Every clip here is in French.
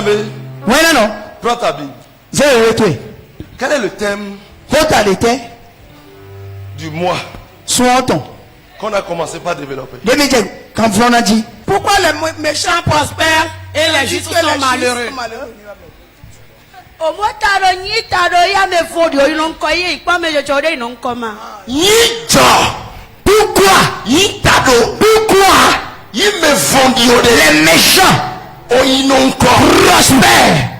Bien-aimé, Voilà non. prends ta Bible. Zéro retoué. Quel est le thème Kota l'été. du mois Sois-ton. qu'on a commencé par développer? Demi-dieu. Quand on a dit. Pourquoi les méchants prospèrent et les justes sont malheureux? Au moins, t'as ya me faut ils n'ont pas eu, pas me j'aurais ils n'ont comment. Yidjo. Pourquoi? Yitado. Pourquoi? Il me vendit Les méchants au inonko. prospèrent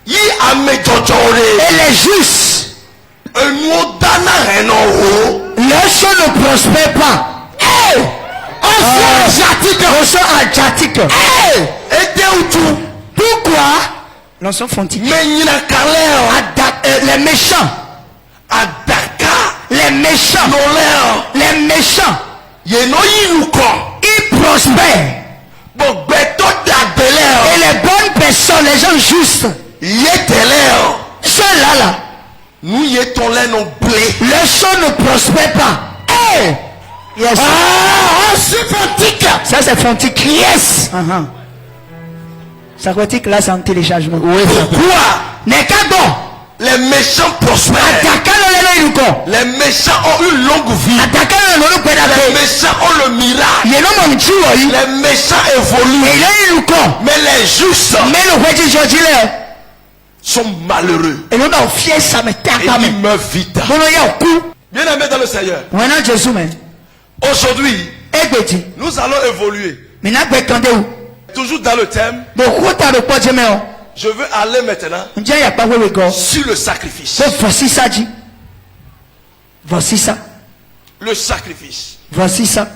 Yi ame jojore. et les justes, Enu dana reno. les gens ne prospèrent pas. Eh! On sont asiatiques. Eh! Ete utu. Pourquoi? L'on sont fontiques. Me nyina kaleo. Les méchants, Adaka. les méchants, Noleo. les méchants, Yeno yinuko. ils prospèrent. Bogbeto dabeleo. Et les bonnes personnes, les gens justes, Yeteleo. ceux-là, là, Nous yetole non blé. les gens ne prospèrent pas. Hey! Yes. C'est fantique. Ça c'est fontique. Yes. Ça veut dire que là c'est un téléchargement. Oui. Pourquoi N'est qu'à bon. les méchants prospèrent? Les méchants ont une longue vie. Les méchants ont le miracle. Les méchants évoluent. Mais les justes sont malheureux. Et ils meurent vite. Bien aimé dans le Seigneur. Aujourd'hui, nous allons évoluer. Toujours dans le thème. Je veux aller maintenant sur le sacrifice. Voici ça. Le sacrifice. Voici ça.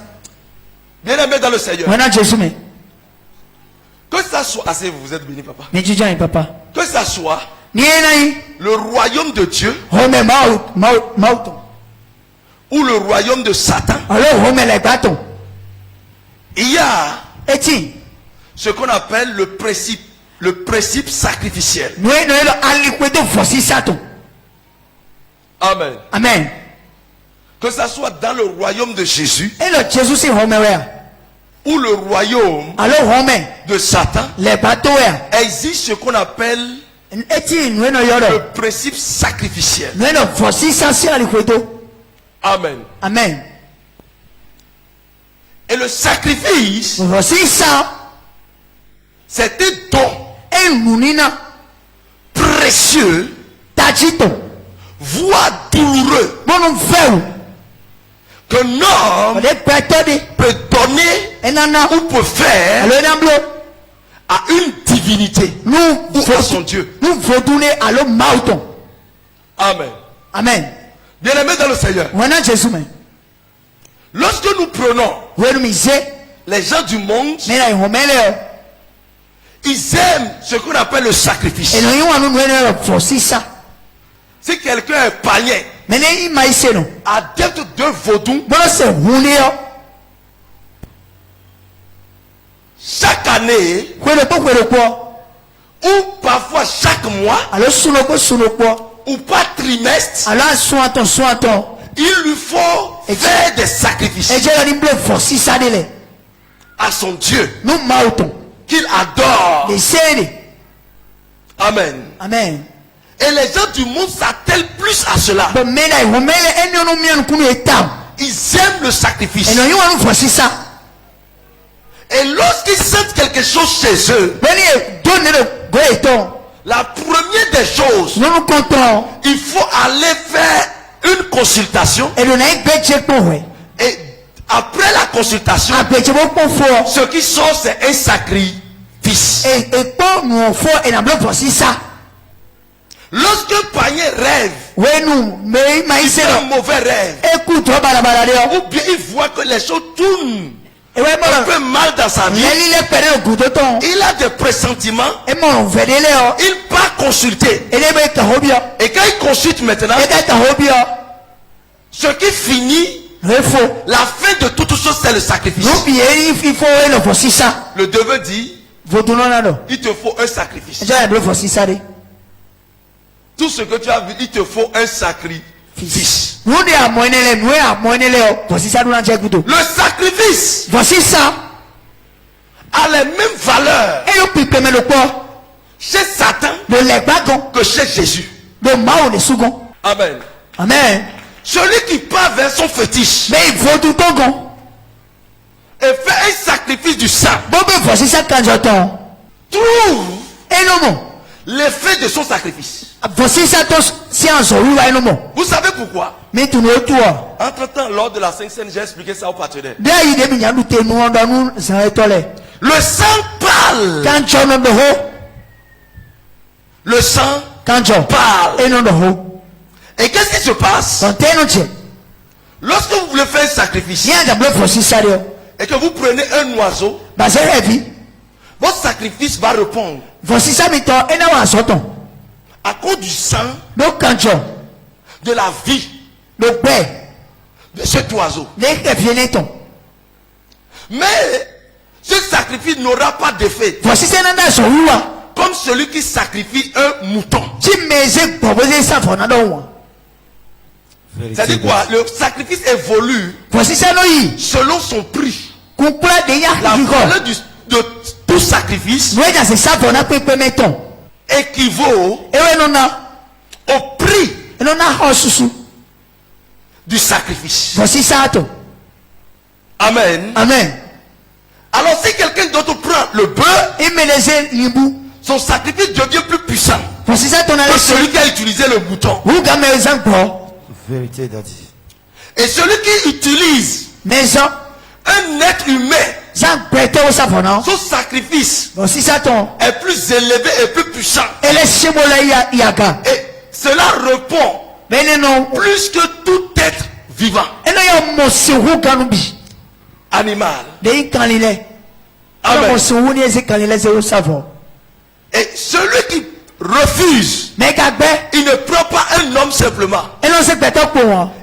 Bien aimé dans le Seigneur. Que ça soit. Assez, vous êtes béni, papa. Papa. Que ça soit le royaume de Dieu ou le royaume de Satan. Il y a ce qu'on appelle le principe sacrificiel. Amen. Amen. Que ça soit dans le royaume de Jésus ou le royaume de Satan, existe ce qu'on appelle le principe sacrificiel. Amen. Amen. Et le sacrifice, c'est un don précieux, voire douloureux, qu'un homme peut donner ou peut faire à une divinité ou à son Dieu. Amen. Amen. Bien aimé dans le Seigneur, lorsque nous prenons les gens du monde, ils aiment ce qu'on appelle le sacrifice. Si quelqu'un est païen, adepte de vaudou, chaque année, ou parfois chaque mois, ou par trimestre, il lui faut faire des sacrifices à son Dieu qu'il adore. Amen. Amen. Et les gens du monde s'attellent plus à cela. Ils aiment le sacrifice. Et lorsqu'ils sentent quelque chose chez eux, la première des choses, il faut aller faire une consultation. Et après la consultation, ce qui sort, c'est un sacrifice. Lorsqu'un païen rêve, il fait un mauvais rêve, ou bien il voit que les choses tournent un peu mal dans sa vie, il a des pressentiments, il part consulter. Et quand il consulte maintenant, ce qui finit, la fin de toute chose, c'est le sacrifice. Le devin dit, il te faut un sacrifice. Tout ce que tu as vu, il te faut un sacrifice. Le sacrifice Voici ça. a les mêmes valeurs chez Satan le que chez Jésus. Amen. Amen. Celui qui part vers son fétiche mais il faut tout et fait un sacrifice du sang trouve l'effet de son sacrifice. Vous savez pourquoi? Entre-temps, lors de la Sainte Seine, j'ai expliqué ça au partenaire. Le sang parle. Le sang parle. Et qu'est-ce qui se passe? Lorsque vous voulez faire un sacrifice et que vous prenez un oiseau, votre sacrifice va répondre à cause du sang, de la vie de cet oiseau. Mais ce sacrifice n'aura pas d'effet comme celui qui sacrifie un mouton. C'est-à-dire quoi? Le sacrifice évolue selon son prix. La valeur de tout sacrifice équivaut au prix du sacrifice. Amen. Amen. Alors si quelqu'un d'autre prend le bœuf, son sacrifice devient plus puissant que celui qui a utilisé le mouton. Vérité d'Adi. Et celui qui utilise un être humain, son sacrifice est plus élevé et plus puissant. Et cela répond plus que tout être vivant. Animal. Amen. Et celui qui refuse, il ne prend pas un homme simplement.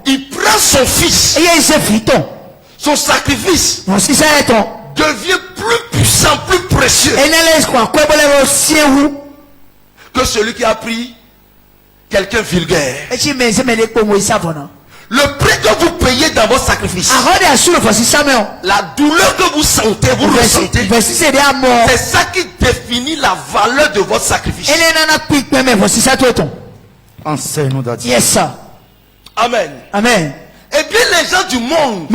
Il prend son fils. Son sacrifice devient plus puissant, plus précieux que celui qui a pris quelqu'un vulgaire. Le prix que vous payez dans votre sacrifice, la douleur que vous sentez, vous ressentez, c'est ça qui définit la valeur de votre sacrifice. Enseigne-nous d'Adi. Yes, sir. Amen. Amen. Et bien les gens du monde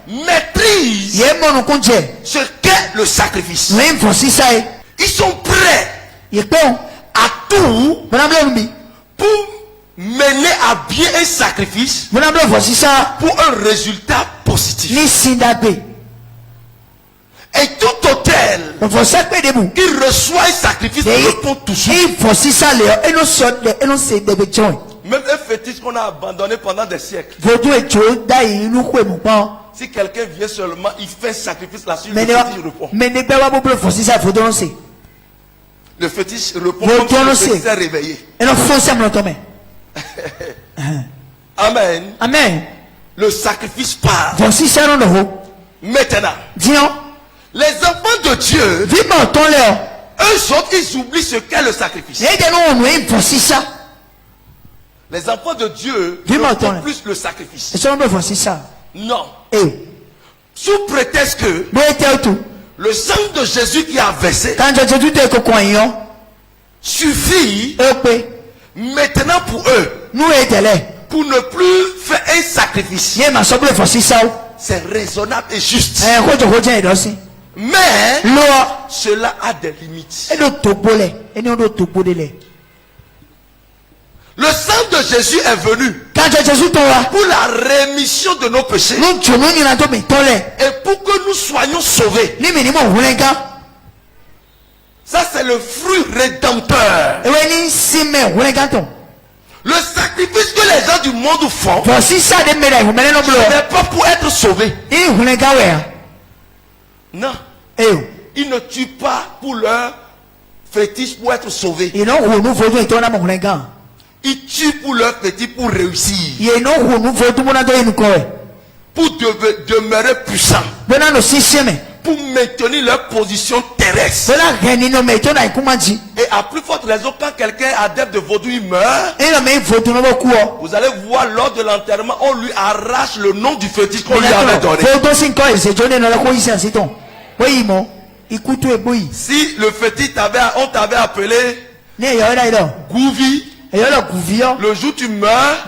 maîtrisent ce qu'est le sacrifice. Ils sont prêts à tout pour mener à bien un sacrifice pour un résultat positif. Et tout hôtel qui reçoit un sacrifice répond toujours. Même un fétiche qu'on a abandonné pendant des siècles. Si quelqu'un vient seulement, il fait un sacrifice là-dessus, le fétiche répond. Le fétiche répond comme si le fétiche s'est réveillé. Amen. Amen. Le sacrifice part. Maintenant, les enfants de Dieu, eux autres, ils oublient ce qu'est le sacrifice. Les enfants de Dieu font plus le sacrifice. Non. Sous prétexte que le sang de Jésus qui a versé suffit maintenant pour eux pour ne plus faire un sacrifice. C'est raisonnable et juste. Mais cela a des limites. Le sang de Jésus est venu pour la rémission de nos péchés et pour que nous soyons sauvés. Ça c'est le fruit rédempteur. Le sacrifice que les gens du monde font, ce n'est pas pour être sauvés. Non. Ils ne tuent pas pour leur fétiche pour être sauvés. Ils tuent pour leur fétiche pour réussir. Pour demeurer puissants. Pour maintenir leur position terrestre. Et à plus forte raison, quand quelqu'un adepte de vaudou il meurt, vous allez voir lors de l'enterrement, on lui arrache le nom du fétiche qu'on lui avait donné. Si le fétiche on t'avait appelé Gouvi, le jour où tu meurs,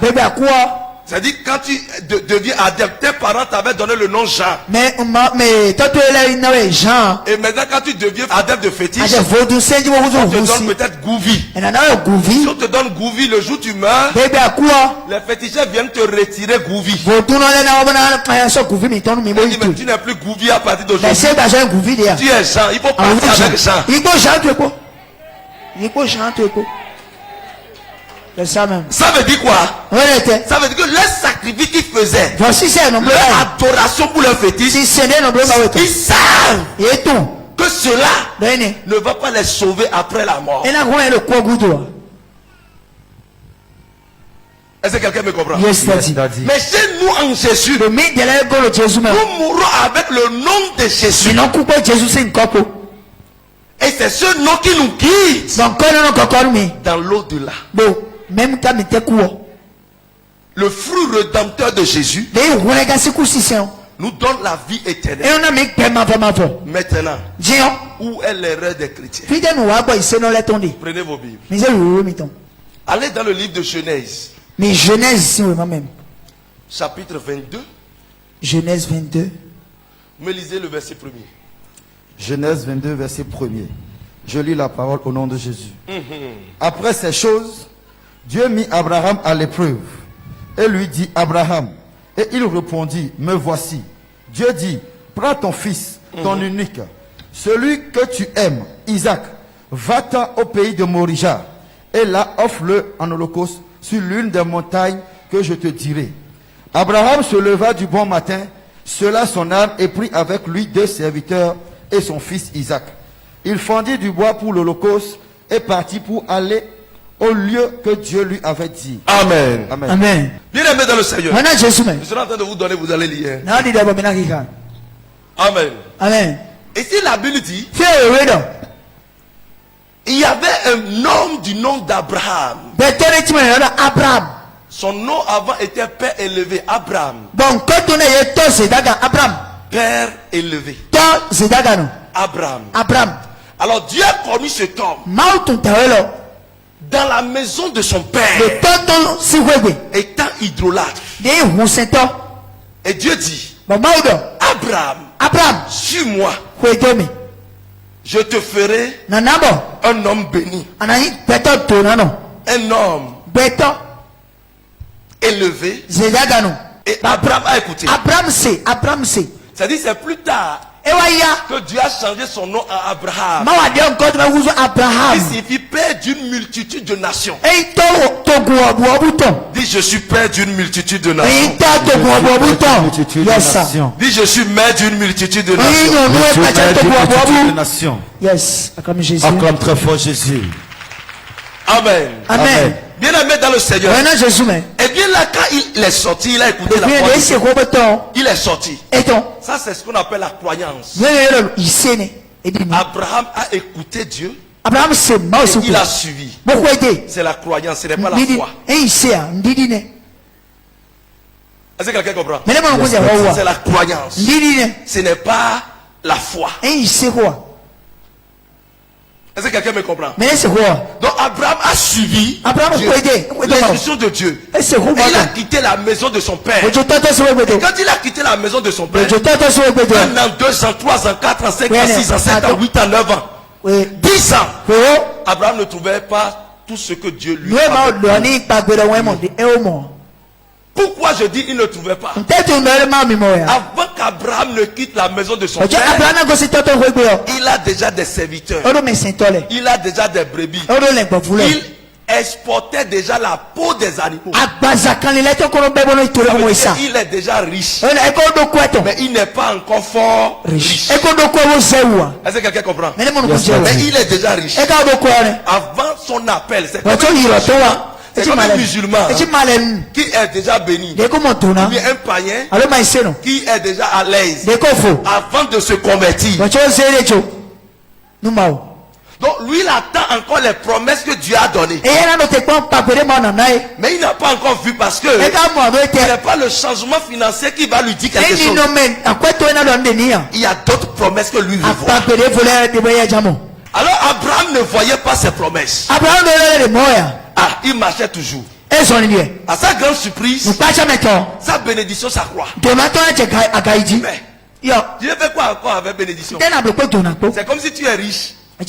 c'est-à-dire quand tu deviens adepte, tes parents t'avaient donné le nom Jean. Et maintenant quand tu deviens adepte de fétiche, on te donne peut-être Gouvi. Si on te donne Gouvi, le jour où tu meurs, les féticheurs viennent te retirer Gouvi. Mais tu n'es plus Gouvi à partir d'aujourd'hui. Tu es Jean, il faut partir avec Jean. Ça veut dire quoi? Ça veut dire que les sacrifices qu'ils faisaient, leur adoration pour leur fétiche, ils savent que cela ne va pas les sauver après la mort. Est-ce que quelqu'un me comprend? Yes, Daddy. Mais chez nous en Jésus, nous mourrons avec le nom de Jésus. Et c'est ce nom qui nous guide dans l'au-delà. Le fruit rédempteur de Jésus nous donne la vie éternelle. Maintenant, où est l'erreur des chrétiens? Prenez vos Bibles. Allez dans le livre de Genèse. Mais Genèse, moi-même. Chapitre 22. Genèse 22. Me lisez le verset 1er. Genèse 22, verset 1er. Je lis la parole au nom de Jésus. Après ces choses, Dieu mit Abraham à l'épreuve et lui dit: Abraham. Et il répondit: Me voici. Dieu dit: Prends ton fils, ton unique, celui que tu aimes, Isaac, va-t'en au pays de Morija et là offre-le en holocauste sur l'une des montagnes que je te dirai. Abraham se leva du bon matin, sela son âne et prit avec lui 2 serviteurs et son fils Isaac. Il fendit du bois pour l'holocauste et partit pour aller au lieu que Dieu lui avait dit. Amen. Amen. Amen. Bien aimé dans le Seigneur. Je suis en train de vous donner, vous allez lire. Amen. Amen. Et si la Bible dit, il y avait un homme du nom d'Abraham. Son nom avant était Père élevé, Abraham. Père élevé. Abraham. Alors Dieu a connu cet homme dans la maison de son père, étant idolâtre. Et Dieu dit: Abraham, suis-moi. Je te ferai un homme béni. Un homme élevé. Et Abraham a écouté. C'est-à-dire c'est plus tard que Dieu a changé son nom à Abraham. Il signifie père d'une multitude de nations. Dis: je suis père d'une multitude de nations. Dis: je suis mère d'une multitude de nations. Yes, comme Jésus. Acclame très fort Jésus. Amen. Amen. Bien aimé dans le Seigneur. Et bien là, quand il est sorti, il a écouté la voix. Il est sorti. Ça, c'est ce qu'on appelle la croyance. Abraham a écouté Dieu. Et il a suivi. C'est la croyance, ce n'est pas la foi. Est-ce que quelqu'un comprend? C'est la croyance. Ce n'est pas la foi. Est-ce que quelqu'un me comprend? Donc Abraham a suivi l'instruction de Dieu. Et il a quitté la maison de son père. Et quand il a quitté la maison de son père, 1 an, 2 ans, 3 ans, 4 ans, 5 ans, 6 ans, 7 ans, 8 ans, 9 ans, 10 ans, Abraham ne trouvait pas tout ce que Dieu lui avait donné. Pourquoi je dis il ne trouvait pas? Avant qu'Abraham ne quitte la maison de son père, il a déjà des serviteurs. Il a déjà des brebis. Il exportait déjà la peau des animaux. Il est déjà riche. Mais il n'est pas encore fort riche. Est-ce que quelqu'un comprend? Mais il est déjà riche. Avant son appel, c'est comme un musulman qui est déjà béni. Ou bien un païen qui est déjà à l'aise avant de se convertir. Donc lui, il attend encore les promesses que Dieu a données. Mais il n'a pas encore vu parce que ce n'est pas le changement financier qui va lui dire quelque chose. Il y a d'autres promesses que lui veut voir. Alors Abraham ne voyait pas ses promesses. Ah, il marchait toujours. À sa grande surprise, sa bénédiction s'accroît. Mais Dieu fait quoi encore avec bénédiction? C'est comme si tu es riche. Et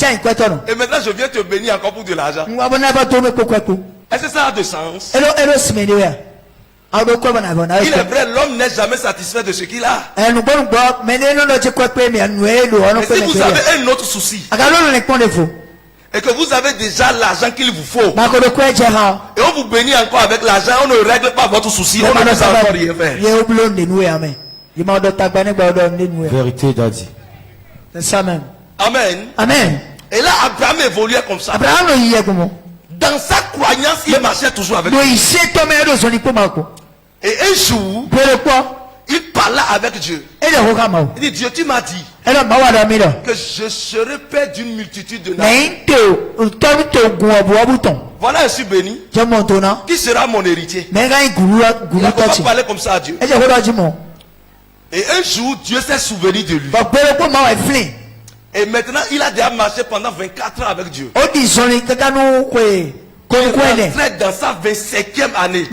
maintenant je viens te bénir encore pour de l'argent. Est-ce que ça a de sens? Il est vrai, l'homme n'est jamais satisfait de ce qu'il a. Et si vous avez un autre souci, et que vous avez déjà l'argent qu'il vous faut, et on vous bénit encore avec l'argent, on ne règle pas votre souci, on ne peut encore rien faire. Vérité d'Adi. C'est ça même. Amen. Amen. Et là, Abraham évoluait comme ça. Dans sa croyance, il marchait toujours avec Dieu. Et un jour, il parla avec Dieu. Il dit, Dieu, tu m'as dit que je serai père d'une multitude de nations. Voilà, je suis béni. Qui sera mon héritier? Il n'a pas parlé comme ça à Dieu. Et un jour, Dieu s'est souvenu de lui. Et maintenant, il a déjà marché pendant 24 ans avec Dieu. Il est dans sa 25e année.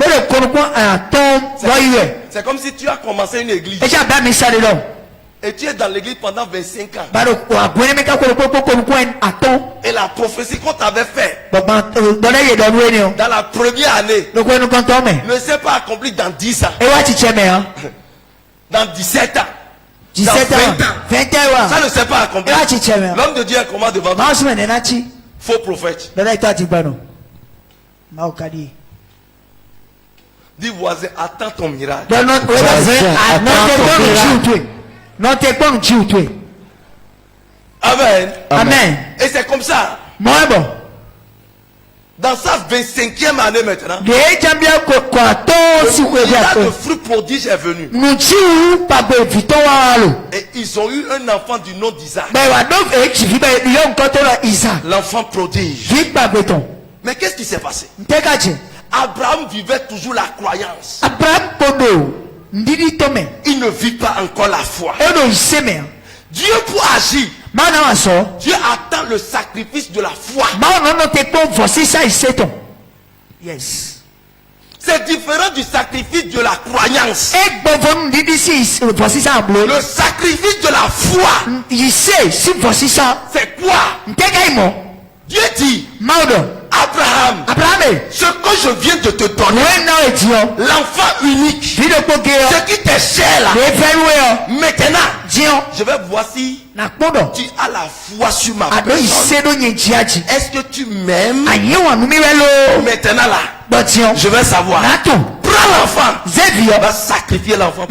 C'est comme si tu as commencé une église. Et tu es dans l'église pendant 25 ans. Et la prophétie qu'on t'avait faite dans la première année ne s'est pas accomplie dans 10 ans. Dans 17 ans. 17 ans. 20 ans. Ça ne s'est pas accompli. L'homme de Dieu est comment devant toi? Faux prophète. Dis voisin, attends ton miracle. Amen. Amen. Et c'est comme ça. Dans sa 25e année maintenant, le de fruits prodiges est venu. Et ils ont eu un enfant du nom d'Isaac. L'enfant prodige. Mais qu'est-ce qui s'est passé? Abraham vivait toujours la croyance. Il ne vit pas encore la foi. Dieu pour agir, Dieu attend le sacrifice de la foi. Yes. C'est différent du sacrifice de la croyance. Le sacrifice de la foi, c'est quoi? Dieu dit, Abraham, ce que je viens de te donner, l'enfant unique, ce qui t'est cher là, maintenant, je vais voir si tu as la foi sur ma personne. Est-ce que tu m'aimes? Maintenant là, je vais savoir. Prends l'enfant, va sacrifier l'enfant.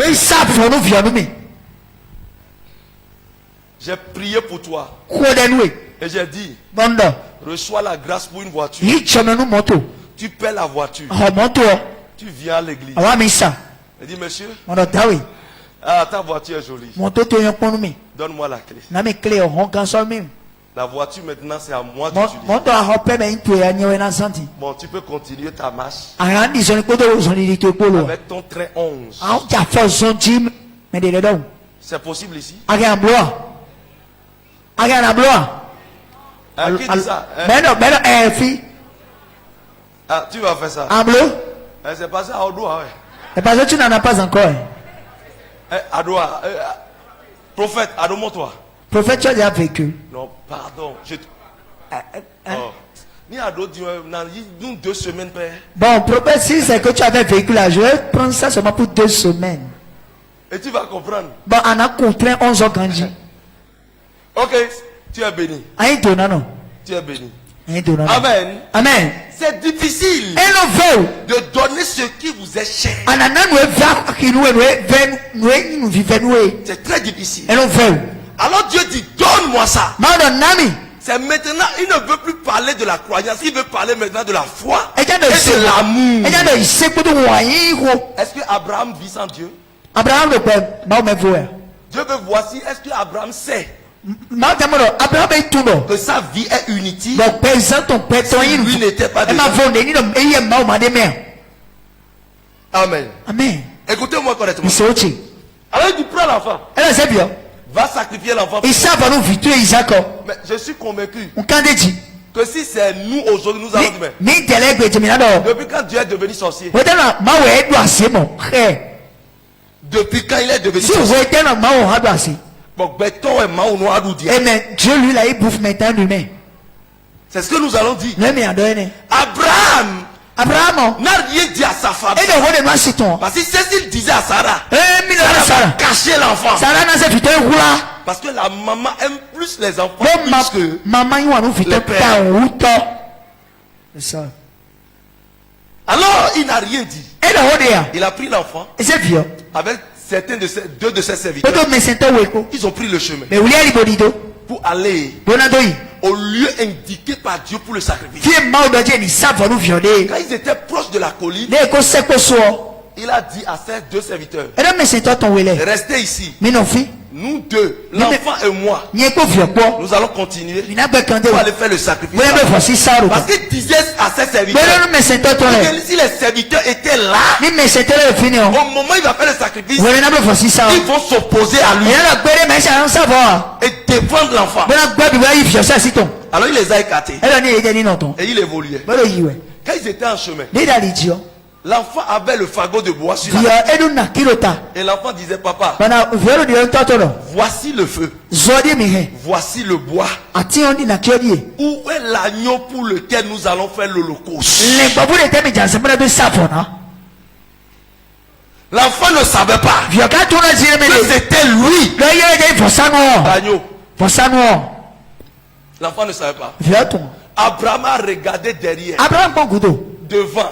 J'ai prié pour toi. Et j'ai dit, reçois la grâce pour une voiture. Tu paies la voiture. Tu viens à l'église. Il dit, monsieur, ta voiture est jolie. Donne-moi la clé. La voiture maintenant c'est à moi d'utiliser. Bon, tu peux continuer ta marche avec ton train 11. C'est possible ici? Qui dit ça? Ah, tu vas faire ça. C'est pas ça à Odoa, Et parce que tu n'en as pas encore. Adoua, prophète, adore-moi-toi. Prophète, tu as déjà vécu. Non, pardon. Ni ado, nous 2 semaines, père. Bon, prophète, si c'est que tu avais vécu là, je vais prendre ça seulement pour 2 semaines. Et tu vas comprendre. Bon, on a compris 11 ans grandi. Ok, tu es béni. Tu es béni. Amen. Amen. C'est difficile de donner ce qui vous est cher. C'est très difficile. Alors Dieu dit, donne-moi ça. C'est maintenant, il ne veut plus parler de la croyance, il veut parler maintenant de la foi et de l'amour. Est-ce que Abraham vit sans Dieu? Abraham le père, Dieu veut voir si est-ce que Abraham sait que sa vie est inutile. Lui n'était pas déjà. Amen. Amen. Écoutez-moi correctement. Alors il dit prends l'enfant. Va sacrifier l'enfant. Mais je suis convaincu que si c'est nous aujourd'hui, nous allons demain. Depuis quand Dieu est devenu sorcier? Depuis quand il est devenu sorcier? Bon, béton et maou noir nous dit. Dieu lui là il bouffe maintenant l'humain. C'est ce que nous allons dire. Abraham n'a rien dit à sa femme. Parce que c'est ce qu'il disait à Sarah. Sarah cacher l'enfant. Parce que la maman aime plus les enfants plus que les pères. C'est ça. Alors il n'a rien dit. Il a pris l'enfant avec deux de ses serviteurs. Ils ont pris le chemin pour aller au lieu indiqué par Dieu pour le sacrifice. Quand ils étaient proches de la colline, il a dit à ses deux serviteurs, restez ici. Nous deux, l'enfant et moi, nous allons continuer pour aller faire le sacrifice. Parce qu'il disait à ses serviteurs, si les serviteurs étaient là, au moment où il va faire le sacrifice, ils vont s'opposer à lui et défendre l'enfant. Alors il les a écartés et il évoluait. Quand ils étaient en chemin, l'enfant avait le fagot de bois sur la tête. Et l'enfant disait, papa, voici le feu. Voici le bois. Où est l'agneau pour lequel nous allons faire l'holocauste? L'enfant ne savait pas que c'était lui l'agneau. L'enfant ne savait pas. Abraham a regardé derrière, devant,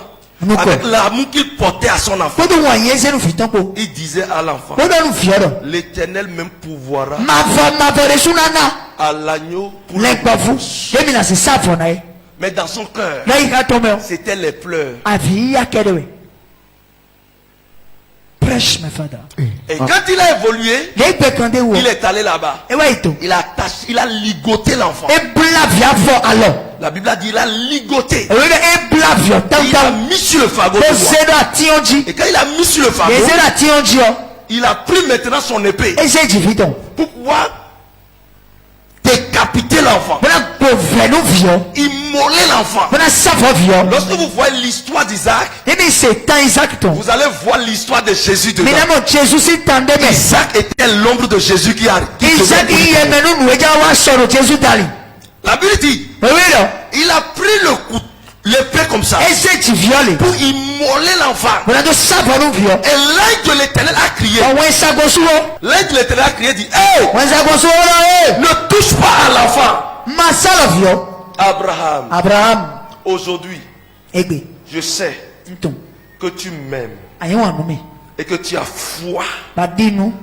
avec l'amour qu'il portait à son enfant. Il disait à l'enfant, l'Éternel même pourvoira à l'agneau pour mais dans son cœur, c'était les pleurs. Et quand il a évolué, il est allé là-bas. Il a ligoté l'enfant. La Bible a dit il a ligoté. Il a mis sur le fagot de bois. Et quand il a mis sur le fagot, il a pris maintenant son épée pour pouvoir décapiter l'enfant, immoler l'enfant. Lorsque vous voyez l'histoire d'Isaac, vous allez voir l'histoire de Jésus dedans. Isaac était l'ombre de Jésus qui arrive. La Bible dit, il a pris l'épée comme ça pour immoler l'enfant. Et l'ange de l'Éternel a crié. L'ange de l'Éternel a crié, dit, hey, ne touche pas à l'enfant. Abraham, aujourd'hui, je sais que tu m'aimes et que tu as foi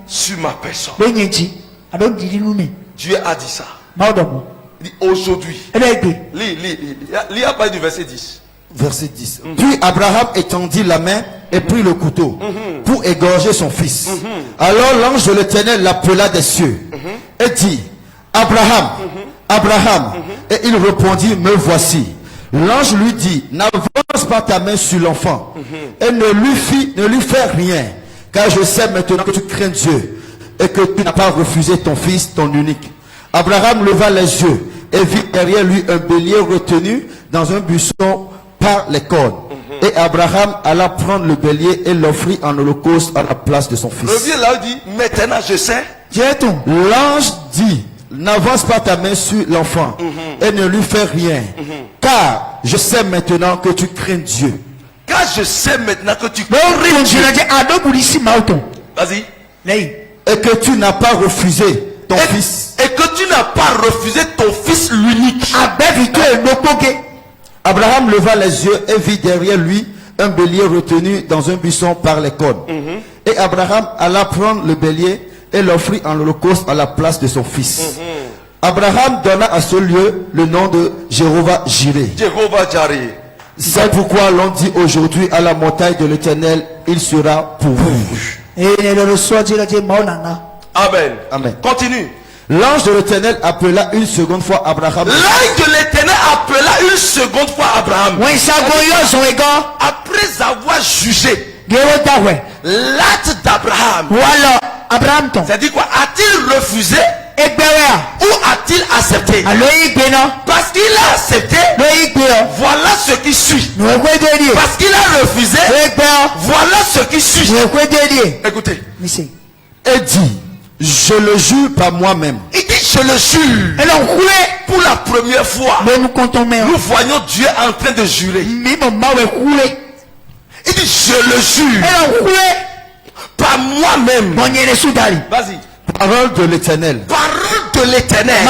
sur ma personne. Dieu a dit ça. Aujourd'hui, lis à partir du verset 10. Verset 10. Puis Abraham étendit la main et prit le couteau pour égorger son fils. Alors l'ange de l'Éternel l'appela des cieux et dit, Abraham, Abraham. Et il répondit, me voici. L'ange lui dit, n'avance pas ta main sur l'enfant et ne lui fais rien, car je sais maintenant que tu crains Dieu et que tu n'as pas refusé ton fils, ton unique. Abraham leva les yeux et vit derrière lui un bélier retenu dans un buisson par les cornes. Et Abraham alla prendre le bélier et l'offrit en holocauste à la place de son fils. Le vieux là dit, maintenant je sais. L'ange dit, n'avance pas ta main sur l'enfant et ne lui fais rien, car je sais maintenant que tu crains Dieu. Car je sais maintenant que tu crains Dieu. Vas-y. Et que tu n'as pas refusé ton fils. Et que tu n'as pas refusé ton fils l'unique. Abraham leva les yeux et vit derrière lui un bélier retenu dans un buisson par les cornes. Et Abraham alla prendre le bélier et l'offrit en holocauste à la place de son fils. Abraham donna à ce lieu le nom de Jéhovah-Jireh. Jéhovah-Jireh. C'est pourquoi l'on dit aujourd'hui à la montagne de l'Éternel, il sera pour vous. Amen. Amen. Continue. L'ange de l'Éternel appela une seconde fois Abraham. L'ange de l'Éternel appela une seconde fois Abraham. Après avoir jugé l'acte d'Abraham. C'est-à-dire quoi? A-t-il refusé ou a-t-il accepté? Parce qu'il a accepté, voilà ce qui suit. Parce qu'il a refusé, voilà ce qui suit. Écoutez. Et dit, je le jure par moi-même. Il dit, je le jure. Pour la première fois, nous voyons Dieu en train de jurer. Il dit, je le jure par moi-même. Vas-y. Parole de l'Éternel. Parole de l'Éternel.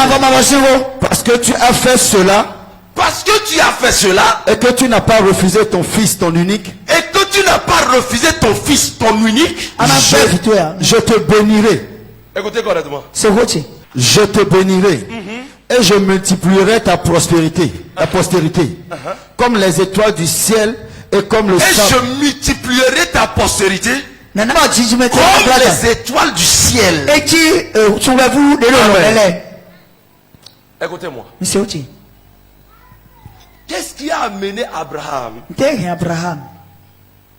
Parce que tu as fait cela. Parce que tu as fait cela. Et que tu n'as pas refusé ton fils, ton unique. Et que tu n'as pas refusé ton fils, ton unique. Je te bénirai. Écoutez correctement. Je te bénirai. Et je multiplierai ta prospérité, ta postérité. Comme les étoiles du ciel et comme le sable. Et je multiplierai ta postérité. Comme les étoiles du ciel. Écoutez-moi. Qu'est-ce qui a amené Abraham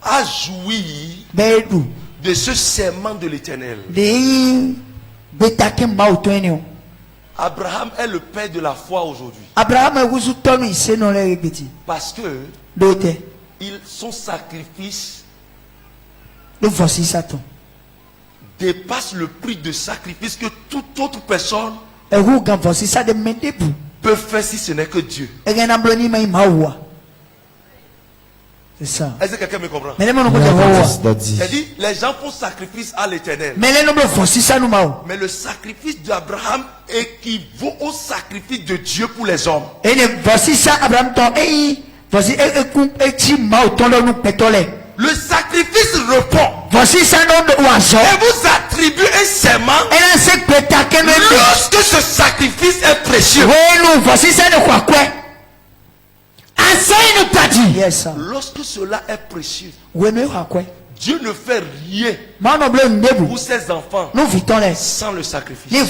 à jouir de ce serment de l'Éternel? Abraham est le père de la foi aujourd'hui. Parce que son sacrifice dépasse le prix de sacrifice que toute autre personne peut faire si ce n'est que Dieu. C'est ça. Est-ce que quelqu'un me comprend? C'est-à-dire, les gens font sacrifice à l'Éternel. Mais le sacrifice d'Abraham équivaut au sacrifice de Dieu pour les hommes. Le sacrifice répond. Et vous attribuez un serment lorsque ce sacrifice est précieux. Lorsque cela est précieux, Dieu ne fait rien pour ses enfants sans le sacrifice. Il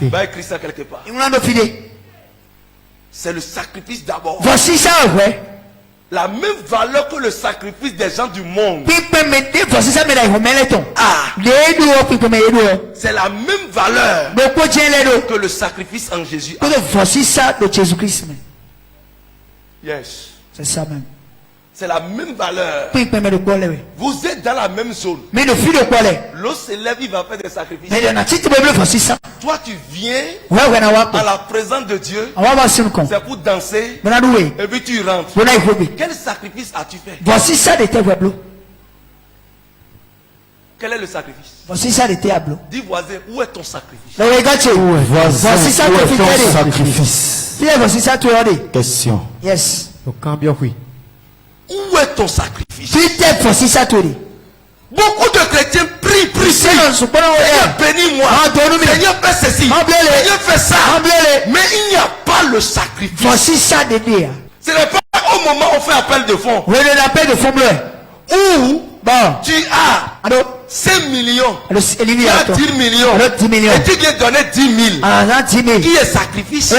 va écrire ça quelque part. C'est le sacrifice d'abord. La même valeur que le sacrifice des gens du monde. C'est la même valeur que le sacrifice en Jésus. Yes. C'est ça même. C'est la même valeur. Vous êtes dans la même zone. L'eau s'élève, il va faire des sacrifices. Toi, tu viens à la présence de Dieu. C'est pour danser. Et puis tu rentres. Quel sacrifice as-tu fait? Quel est le sacrifice? Dis voisin, où est ton sacrifice? Voisin, où est ton sacrifice? Question. Yes. Où est ton sacrifice? Beaucoup de chrétiens prient. Seigneur, bénis-moi. Seigneur, fais ceci. Seigneur, fais ça. Mais il n'y a pas le sacrifice. Ce n'est pas au moment où on fait appel de fonds. Où tu as 5 millions. Tu as 10 millions. Et tu viens donner 10 000. Qui est sacrifice? Il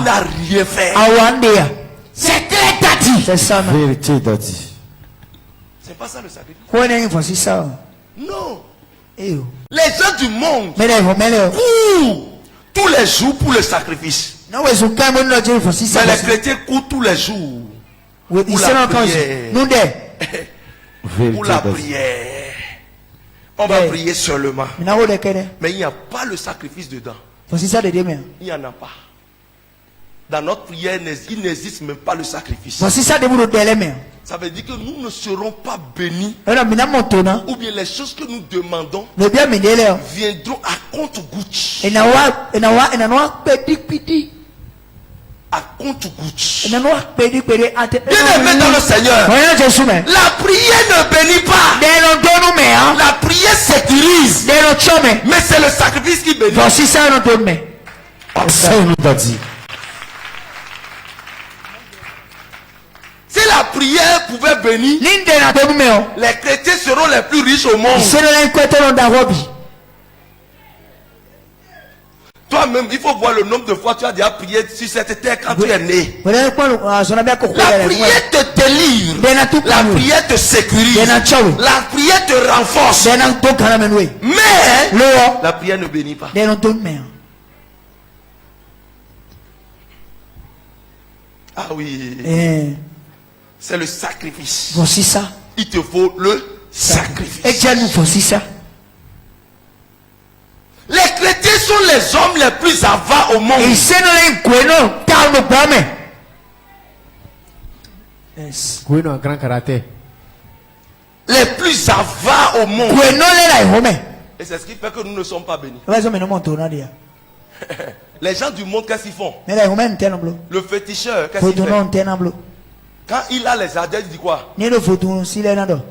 n'a rien fait. C'est très daddy. C'est ça. Vérité daddy. C'est pas ça le sacrifice. Non. Les gens du monde courent tous les jours pour le sacrifice. Mais les chrétiens courent tous les jours pour la prière. Pour la prière. On va prier seulement. Mais il n'y a pas le sacrifice dedans. Il n'y en a pas. Dans notre prière, il n'existe même pas le sacrifice. Ça veut dire que nous ne serons pas bénis. Ou bien les choses que nous demandons viendront à compte-gouttes. À compte-gouttes. Bien aimé dans le Seigneur, la prière ne bénit pas. La prière sécurise. Mais c'est le sacrifice qui bénit. Si la prière pouvait bénir, les chrétiens seront les plus riches au monde. Toi-même, il faut voir le nombre de fois que tu as déjà prié sur cette terre quand tu es né. La La prière te délivre. La prière te sécurise. La prière te renforce. Mais la prière ne bénit pas. Ah oui. C'est le sacrifice. Voici ça. Il te faut le sacrifice. Les chrétiens sont les hommes les plus avares au monde. Bueno, un grand caractère. Les plus avares au monde. Et c'est ce qui fait que nous ne sommes pas bénis. Les gens du monde, qu'est-ce qu'ils font? Le féticheur, qu'est-ce qu'il fait? Quand il a les adeptes, il dit quoi?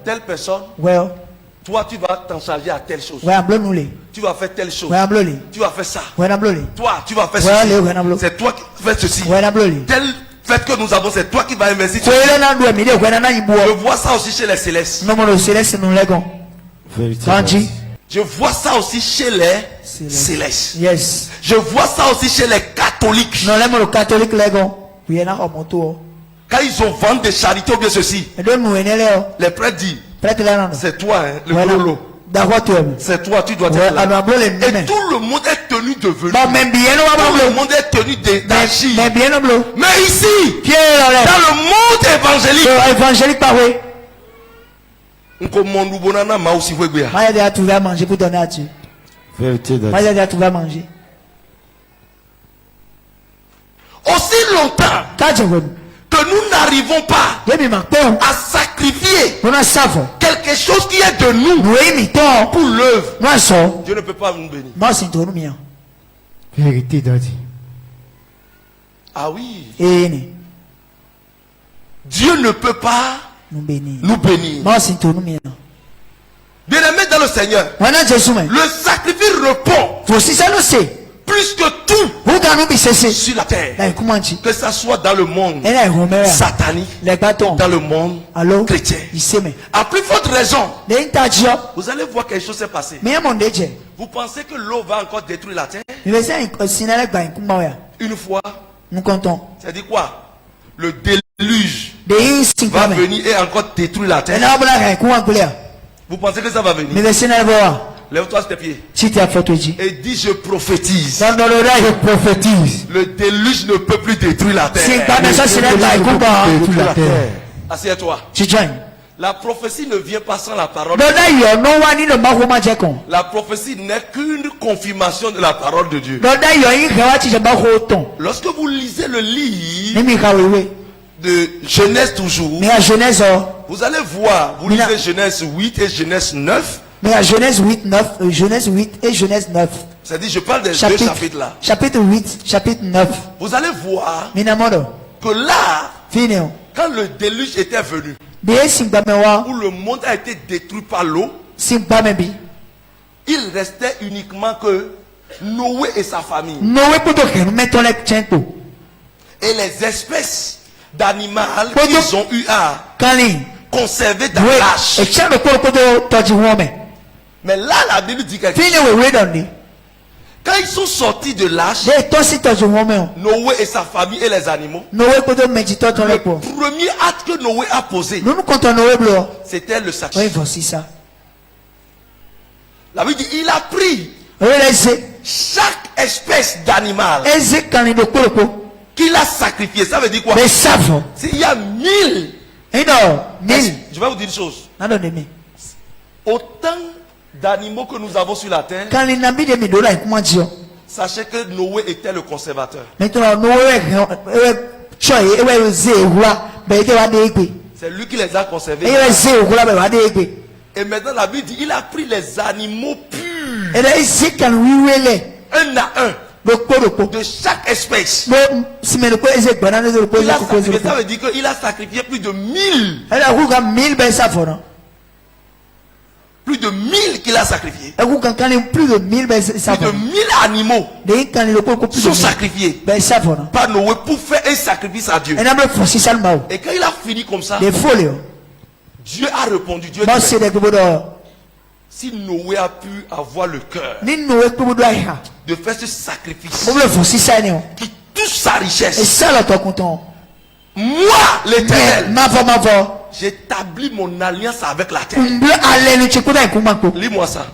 Telle personne, toi tu vas t'en charger à telle chose. Tu vas faire telle chose. Tu vas faire ça. Toi, tu vas faire ceci. C'est toi qui fais ceci. Tel fait que nous avons, c'est toi qui vas investir. Je vois ça aussi chez les célestes. Je vois ça aussi chez les célestes. Yes. Je vois ça aussi chez les catholiques. Quand ils ont vendu des charités ou bien ceci, les prêtres disent, c'est toi, hein, le gros lot. C'est toi, tu dois être là. Et tout le monde est tenu de venir. Tout le monde est tenu d'agir. Mais ici, dans le monde évangélique, on commande nous bonana ma aussi vous bien. Aussi longtemps que nous n'arrivons pas à sacrifier quelque chose qui est de nous pour l'œuvre, Dieu ne peut pas nous bénir. Vérité, Daddy. Ah oui. Dieu ne peut pas nous bénir. Bien-aimé dans le Seigneur, le sacrifice répond plus que tout sur la terre, que ça soit dans le monde satanique, dans le monde chrétien. À plus forte raison, vous allez voir quelque chose s'est passé. Vous pensez que l'eau va encore détruire la terre? Une fois, ça dit quoi? Le déluge va venir et encore détruire la terre. Vous pensez que ça va venir? Lève-toi sur tes pieds. Et dis, je prophétise. Le déluge ne peut plus détruire la terre. Assieds-toi. La prophétie ne vient pas sans la parole. La prophétie n'est qu'une confirmation de la parole de Dieu. Lorsque vous lisez le livre de Genèse toujours, vous allez voir, vous lisez Genèse 8 et Genèse 9. Mais à Genèse 8, 9, Genèse 8 et Genèse 9. C'est-à-dire, je parle des deux chapitres là. Chapitre 8, chapitre 9. Vous allez voir que là, quand le déluge était venu, où le monde a été détruit par l'eau, il restait uniquement que Noé et sa famille. Et les espèces d'animaux qu'ils ont eu à conserver dans l'arche. Mais là, la Bible dit quelque chose. Quand ils sont sortis de l'arche, Noé et sa famille et les animaux, le premier acte que Noé a posé, c'était le sacrifice. La Bible dit, il a pris chaque espèce d'animal qu'il a sacrifié. Ça veut dire quoi? S'il y a 1000, je vais vous dire une chose. Autant d'animaux que nous avons sur la terre, sachez que Noé était le conservateur. C'est lui qui les a conservés. Et maintenant la Bible dit, il a pris les animaux purs, un à un, de chaque espèce. Il a sacrifié, ça veut dire qu'il a sacrifié plus de 1000. Plus de 1000 qu'il a sacrifié. Plus de 1000 animaux sont sacrifiés par Noé pour faire un sacrifice à Dieu. Et quand il a fini comme ça, Dieu a répondu. Dieu dit, si Noé a pu avoir le cœur Ni Noé pour doit y de faire ce sacrifice Pour le fond si ça n'est. qui touche sa Et richesse, ça là toi content. moi l'Éternel, Ma voix. j'établis mon alliance avec la terre. Bleu aller nous checker dans comment. Lis-moi ça.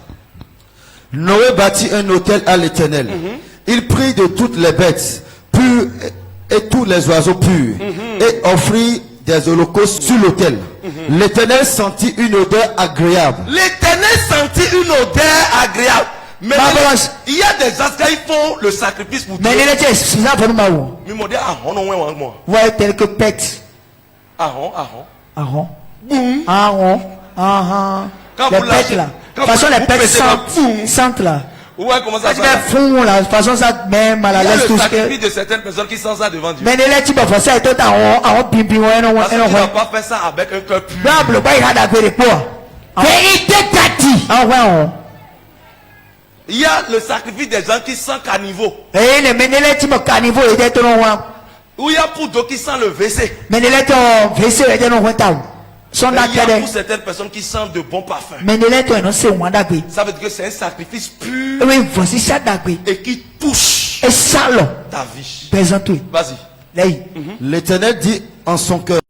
Noé bâtit un autel à l'Éternel. Il prit de toutes les bêtes pures et tous les oiseaux purs et offrit des holocaustes sur l'autel. L'Éternel sentit une odeur agréable. L'Éternel sentit une odeur agréable. Mais il y a des askas qui font le sacrifice pour Dieu. Mais il était suffisant pour nous. Mais moi, Aaron, non, moi. Ouais, tel que pet. Aaron. Boum. Aaron. Quand Les vous lâchez, pets là. De quand toute façon, vous les pets pétez dans- sentent là. Ouais, comment ça Tu se passe? fond là. De toute façon, ça même à la Il y a laisse le tout ce que. sacrifice de certaines personnes qui sentent ça devant Dieu. Mais il est type de ça et tout en pimpi ouais non Parce ouais qu'il non ne va ouais. pas faire ça avec un cœur pur. Bible pas il a d'abord quoi. Vérité tati. Ah ouais. Il y a le sacrifice des gens qui sentent caniveau. Et les menele type carnivore et d'être non ouais. Ou il y a pour d'autres qui sentent le WC. Menele ton vc et d'être non ouais tao. Son Mais il y a d'accueil. pour certaines personnes qui sentent de bons parfums. Menele ton non c'est ouais d'accord. Ça veut dire que c'est un sacrifice pur Oui, voici ça d'accord. et qui touche Et ça là. ta vie. Présente-toi. Vas-y. Là. L'Éternel dit en son cœur,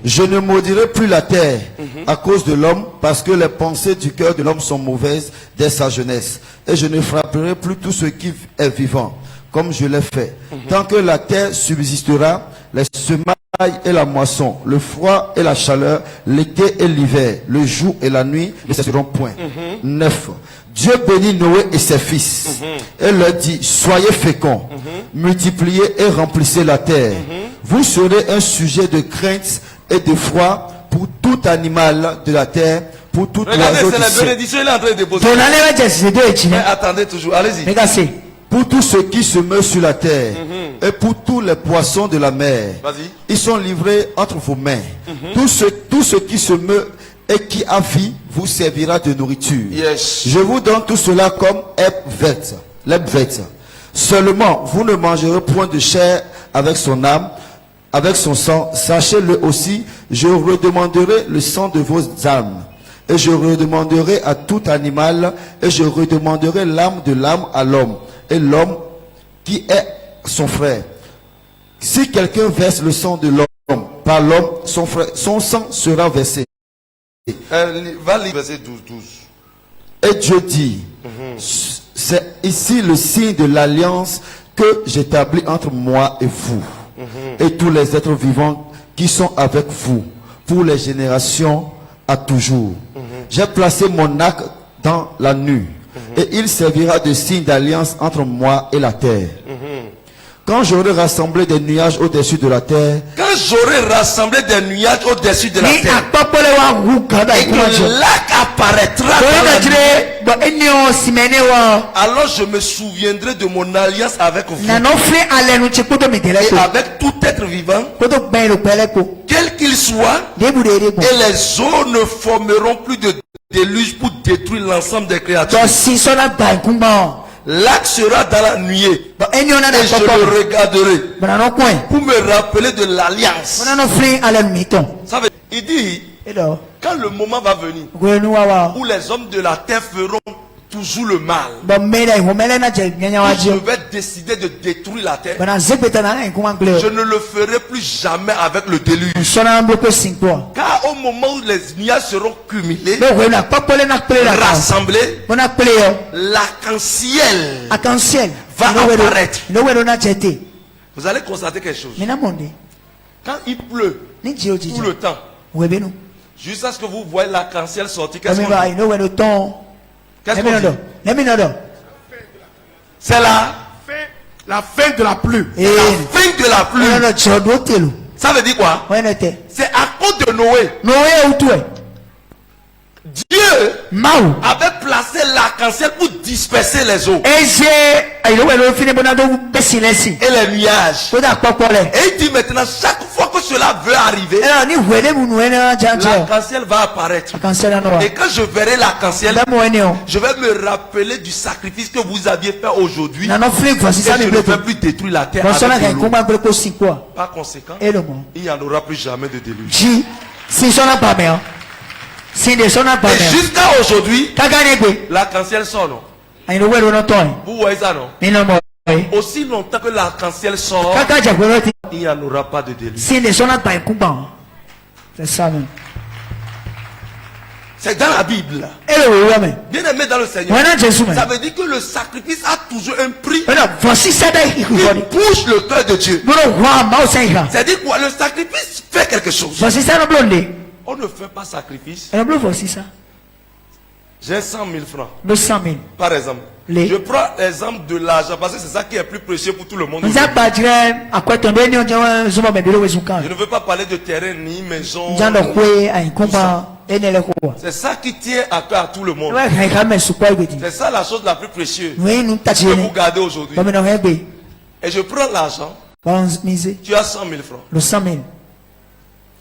je ne maudirai plus la terre à cause de l'homme, parce que les pensées du cœur de l'homme sont mauvaises dès sa jeunesse. Et je ne frapperai plus tout ce qui est vivant, comme je l'ai fait. Tant que la terre subsistera, les semailles et la moisson, le froid et la chaleur, l'été et l'hiver, le jour et la nuit ne cesseront point. 9. Dieu bénit Noé et ses fils et leur dit, soyez féconds, multipliez et remplissez la terre. Vous serez un sujet de crainte et de foi pour tout animal de la terre, pour tout Regardez, oiseau c'est du la ciel. bénédiction, il est en train de déposer. Ton allée va c'est deux et Mais attendez toujours, allez-y. Regardez. Pour tout ce qui se meut sur la terre et pour tous les poissons de la mer. Vas-y. Ils sont livrés entre vos mains. Tout ce qui se meut et qui a vie vous servira de nourriture. Yes. Je vous donne tout cela comme l'herbe verte. Seulement, vous ne mangerez point de chair avec son âme, avec son sang. Sachez-le aussi, je redemanderai le sang de vos âmes. Et je redemanderai à tout animal, et je redemanderai l'âme de l'âme à l'homme, et l'homme qui est son frère. Si quelqu'un verse le sang de l'homme par l'homme, son sang sera versé. Va lire verset 12. Et Dieu dit, c'est ici le signe de l'alliance que j'établis entre moi et vous, et tous les êtres vivants qui sont avec vous, pour les générations à toujours. J'ai placé mon arc dans la nue, et il servira de signe d'alliance entre moi et la terre. Quand j'aurai rassemblé des nuages au-dessus de la terre, Quand j'aurai rassemblé des nuages au-dessus de la Ni terre, akpɔkpɔle wa wu kan da et que le lac apparaîtra dans la nuit, dire bon enyo simene wa alors je me souviendrai de mon alliance avec vous na no fle ale nu tse kodo medele et ko avec tout être vivant, kodo gben lo pele ko quel qu'il soit, de bu de bon et les eaux ne formeront plus de déluge pour détruire l'ensemble des créatures. to si so na ba kumba L'arc sera dans la nuée bon enyo na et da je le pɔkɔ regarderai bon na no coin pour me rappeler de l'alliance. bon na no fle ale nu miton Ça veut dire, il dit, e do quand le moment va venir go nu wa où les hommes de la terre feront toujours le mal, bon mele ho mele na je nyanya wa je je vais décider de détruire la terre. bon na zepeta na na kuma Je gble ne le ferai plus jamais avec le déluge. so na mboko sinko Car au moment où les nuages seront cumulés, do go na akpɔkpɔle na kpele la rassemblés, bon na kpele yo l'arc-en-ciel arc-en-ciel va apparaître. no we do na chete Vous allez constater quelque chose. mina monde Quand il pleut ni jio tout jiji le temps, we be nu jusqu'à ce que vous voyez l'arc-en-ciel sortir, qu'est-ce Let qu'on me dit? know when the tongue. Qu'est-ce Let me qu'on know. dit? Let me know. C'est la La fin de la pluie. Eh, fin de la pluie. no, no, chodo telu. Ça veut dire quoi? When it. C'est à cause de Noé. No way out way. Dieu Mau. avait placé l'arc-en-ciel pour disperser les eaux Eze, I know when you finish bonado besinesi. et les nuages. So that popole. Et il dit maintenant, chaque fois que cela veut arriver, Eh, ni wele mu nuena janja. l'arc-en-ciel va apparaître. Cancela no. Et quand je verrai l'arc-en-ciel, Da mo enio. je vais me rappeler du sacrifice que vous aviez fait aujourd'hui. Na no flick Et voici ça je ni ne vais bleto. plus détruire la terre Bon ça na avec kan de l'eau. kuma bleto sinkwa. Par conséquent, Eh le mo. il n'y en aura plus jamais de déluge. Ji. Si so na pa me. Et jusqu'à aujourd'hui, l'arc-en-ciel sort, non? Vous voyez ça, non? Aussi longtemps que l'arc-en-ciel sort, il n'y en aura pas de déluge. C'est ça même. C'est dans la Bible. Bien aimé dans le Seigneur. Ça veut dire que le sacrifice a toujours un prix qui bouge le cœur de Dieu. C'est-à-dire quoi? Le sacrifice fait quelque chose. On ne fait pas sacrifice. J'ai 100 000 francs. Par exemple. Je prends l'exemple de l'argent parce que c'est ça qui est plus précieux pour tout le monde. Je ne veux pas parler de terrain ni maison. C'est ça qui tient à cœur à tout le monde. C'est ça la chose la plus précieuse que vous gardez aujourd'hui. Et je prends l'argent. Tu as 100 000 francs.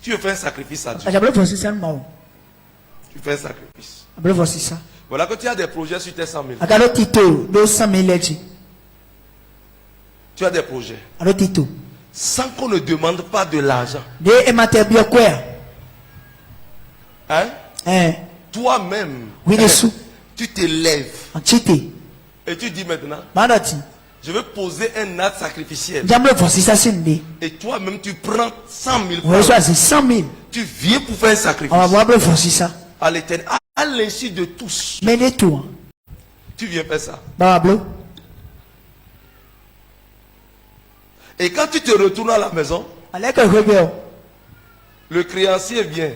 Tu fais un sacrifice à Dieu. Tu fais un sacrifice. Voilà que tu as des projets sur tes 100 000. Tu as des projets. Sans qu'on ne demande pas de l'argent. Hein? Toi-même, tu te lèves. Et tu dis maintenant, je vais poser un acte sacrificiel. Et toi-même, tu prends 100 000 francs. Tu viens pour faire un sacrifice à l'Éternel, à l'insu de tous. Tu viens faire ça. Et quand tu te retournes à la maison, le créancier vient.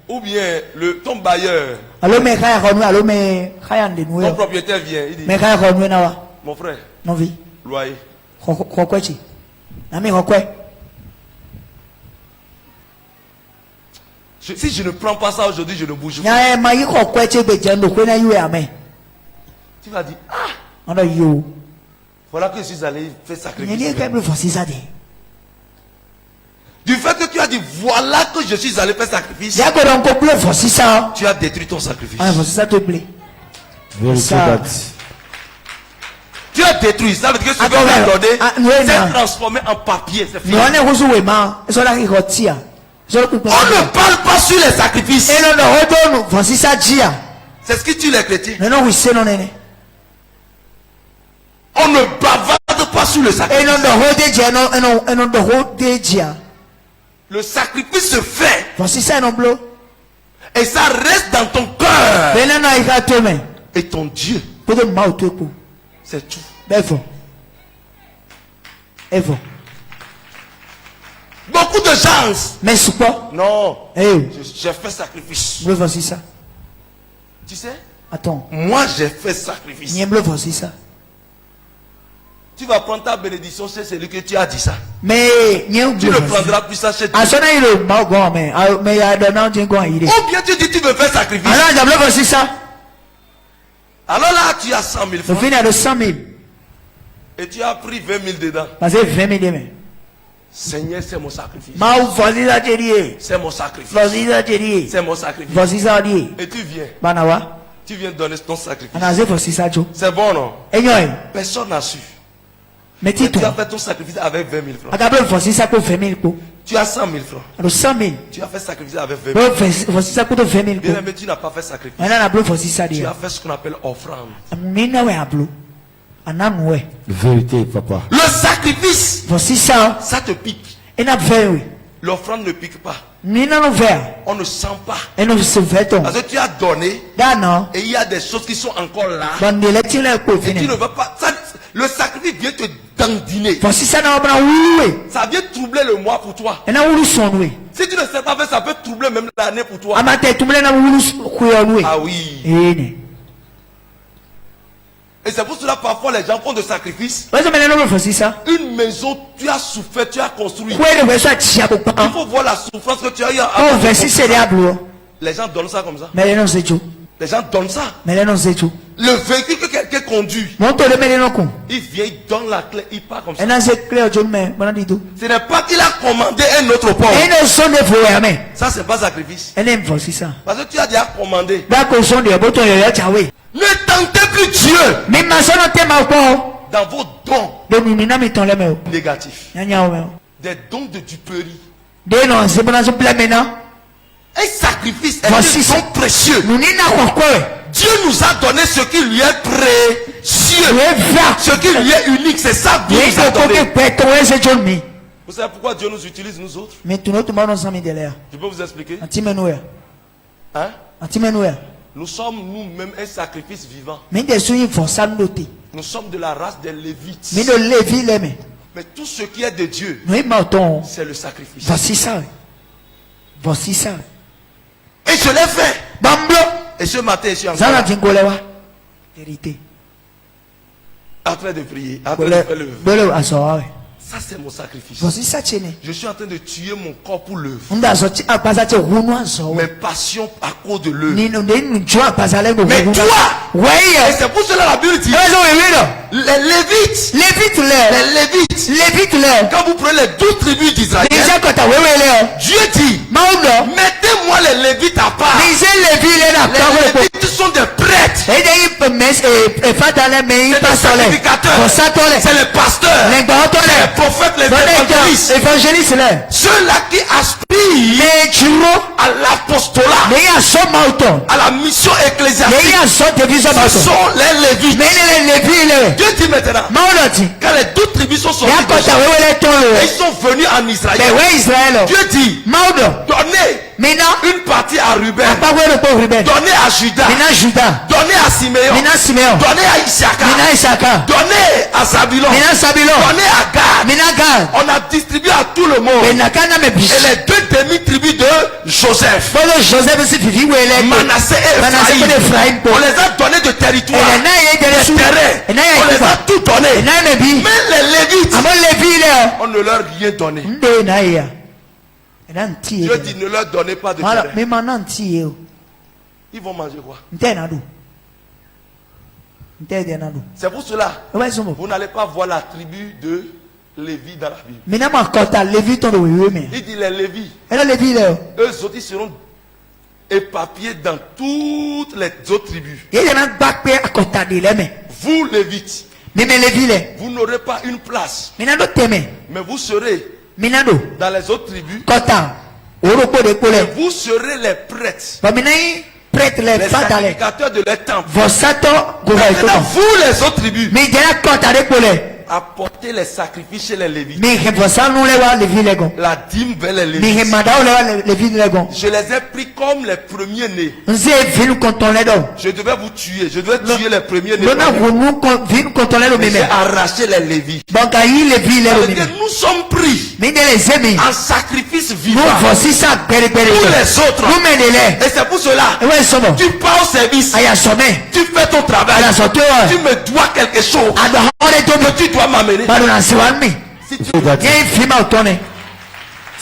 Ou bien ton bailleur, ton propriétaire vient. Il dit, mon frère, loyer. Si je ne prends pas ça aujourd'hui, je ne bouge pas. Tu vas dire, ah, voilà que je suis allé faire sacrifice. Du fait que tu as dit, voilà que je suis allé faire sacrifice, tu as détruit ton sacrifice. Tu as détruit. Ça veut dire que ce que tu as donné, c'est transformé en papier. C'est fini. On ne parle pas sur les sacrifices. C'est ce qui tue les chrétiens. On ne bavarde pas sur le sacrifice. Le sacrifice se fait. Et ça reste dans ton cœur. Et ton Dieu. C'est tout. Beaucoup de gens. Non. J'ai fait sacrifice. Tu sais? Moi j'ai fait sacrifice. Tu vas prendre ta bénédiction chez celui que tu as dit ça. Tu ne prendras plus ça chez toi. Ou bien tu dis tu veux faire sacrifice. Alors là tu as 100 000 francs. Et tu as pris 20 000 dedans. Seigneur, c'est mon sacrifice. C'est mon sacrifice. C'est mon sacrifice. Et tu viens. Tu viens donner ton sacrifice. C'est bon, non? Personne n'a su. Mais tu as fait ton sacrifice avec 20 000 francs. Tu as 100 000 francs. Tu as fait sacrifice avec 20 000. Bien aimé, tu n'as pas fait sacrifice. Tu as fait ce qu'on appelle offrande. Vérité, papa. Le sacrifice, ça te pique. L'offrande ne pique pas. On ne sent pas. Parce que tu as donné. Et il y a des choses qui sont encore là. Et tu ne veux pas. Le sacrifice vient te dandiner. Ça vient troubler le mois pour toi. Si tu ne sais pas faire, ça peut troubler même l'année pour toi. Ah oui. Et c'est pour cela parfois les gens font de sacrifices. Une maison, tu as souffert, tu as construit. Il faut voir la souffrance que tu as eu. Les gens donnent ça comme ça. Les gens donnent ça. Le véhicule que quelqu'un conduit, il vient, il donne la clé, il part comme ça. Ce n'est pas qu'il a commandé un autre port. Ça, c'est pas sacrifice. Parce que tu as déjà commandé. Ne tentez plus Dieu dans vos dons négatifs. Des dons de duperie. Un sacrifice est un don précieux. Dieu nous a donné ce qui lui est précieux. Ce qui lui est unique. C'est ça que Dieu nous a donné. Vous savez pourquoi Dieu nous utilise nous autres? Je peux vous expliquer? Hein? Nous sommes nous-mêmes un sacrifice vivant. Nous sommes de la race des Lévites. Mais tout ce qui est de Dieu, c'est le sacrifice. Voici ça. Et je l'ai fait. Et ce matin, je suis en train de prier. En train de faire le vœu. Ça, c'est mon sacrifice. Je suis en train de tuer mon corps pour l'œuvre. Mes passions à cause de l'œuvre. Mais toi, et c'est pour cela la Bible dit, les Lévites, quand vous prenez les 12 tribus d'Israël, Dieu dit, mettez-moi les Lévites à part. Les Lévites sont des prêtres. C'est des sacrificateurs. C'est les pasteurs. Les prophètes, les évangélistes. Ceux-là qui aspirent à l'apostolat, à la mission ecclésiastique, ce sont les Lévites. Dieu dit maintenant, quand les 12 tribus sont sorties, ils sont venus en Israël. Dieu dit, donnez une partie à Ruben, donnez à Judas, donnez à Siméon, donnez à Issachar, donnez à Zabulon, donnez à Gad. On a distribué à tout le monde. Et les 2 demi-tribus de Joseph, Manassé et Ephraïm, on les a donné de territoire, de terrain, on les a tout donné. Mais les Lévites, on ne leur a rien donné. Dieu dit, ne leur donnez pas de terrain. Ils vont manger quoi? C'est pour cela, vous n'allez pas voir la tribu de Lévi dans la Bible. Il dit les Lévis, eux autres ils seront éparpillés dans toutes les autres tribus. Vous Lévites, vous n'aurez pas une place, mais vous serez dans les autres tribus. Et vous serez les prêtres, les sacrificateurs de leur temple. Maintenant, vous les autres tribus, apportez les sacrifices chez les Lévites. La dîme vers les Lévites. Je les ai pris comme les premiers-nés. Je devais vous tuer. Je devais tuer les premiers-nés. Mais j'ai arraché les Lévites. Nous sommes pris en sacrifice vivant pour les autres. Et c'est pour cela, tu pars au service, tu fais ton travail, tu me dois quelque chose que tu dois m'amener. Si tu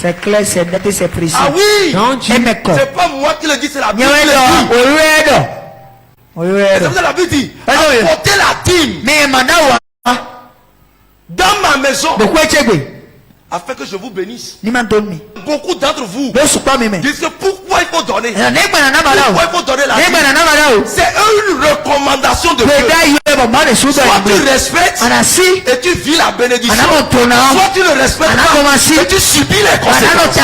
c'est clair, c'est net et c'est précis. Ah oui, c'est pas moi qui le dis, c'est la Bible qui le dit. C'est comme ça la Bible dit, apportez la dîme dans ma maison afin que je vous bénisse. Beaucoup d'entre vous disent que pourquoi il faut donner? Pourquoi il faut donner la dîme? C'est une recommandation de Dieu. Soit tu respectes et tu vis la bénédiction, soit tu ne respectes pas et tu subis les conséquences.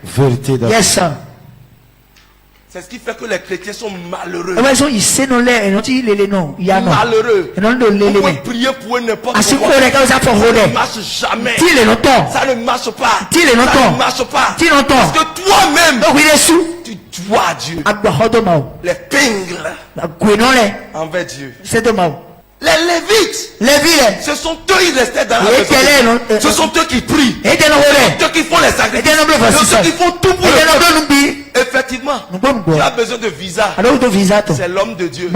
Vérité d'accord. Yes, sir. C'est ce qui fait que les chrétiens sont malheureux. Malheureux. Vous pouvez prier pour n'importe quoi. Ça ne marche jamais. Ça ne marche pas. Ça ne marche pas. Parce que toi-même, tu dois à Dieu les pingles envers Dieu. Les Lévites, ce sont eux qui restaient dans la maison. Ce sont eux qui prient. Ce sont eux qui font les sacrifices. Ce sont eux qui font tout pour le peuple. Effectivement, tu as besoin de visa. C'est l'homme de Dieu.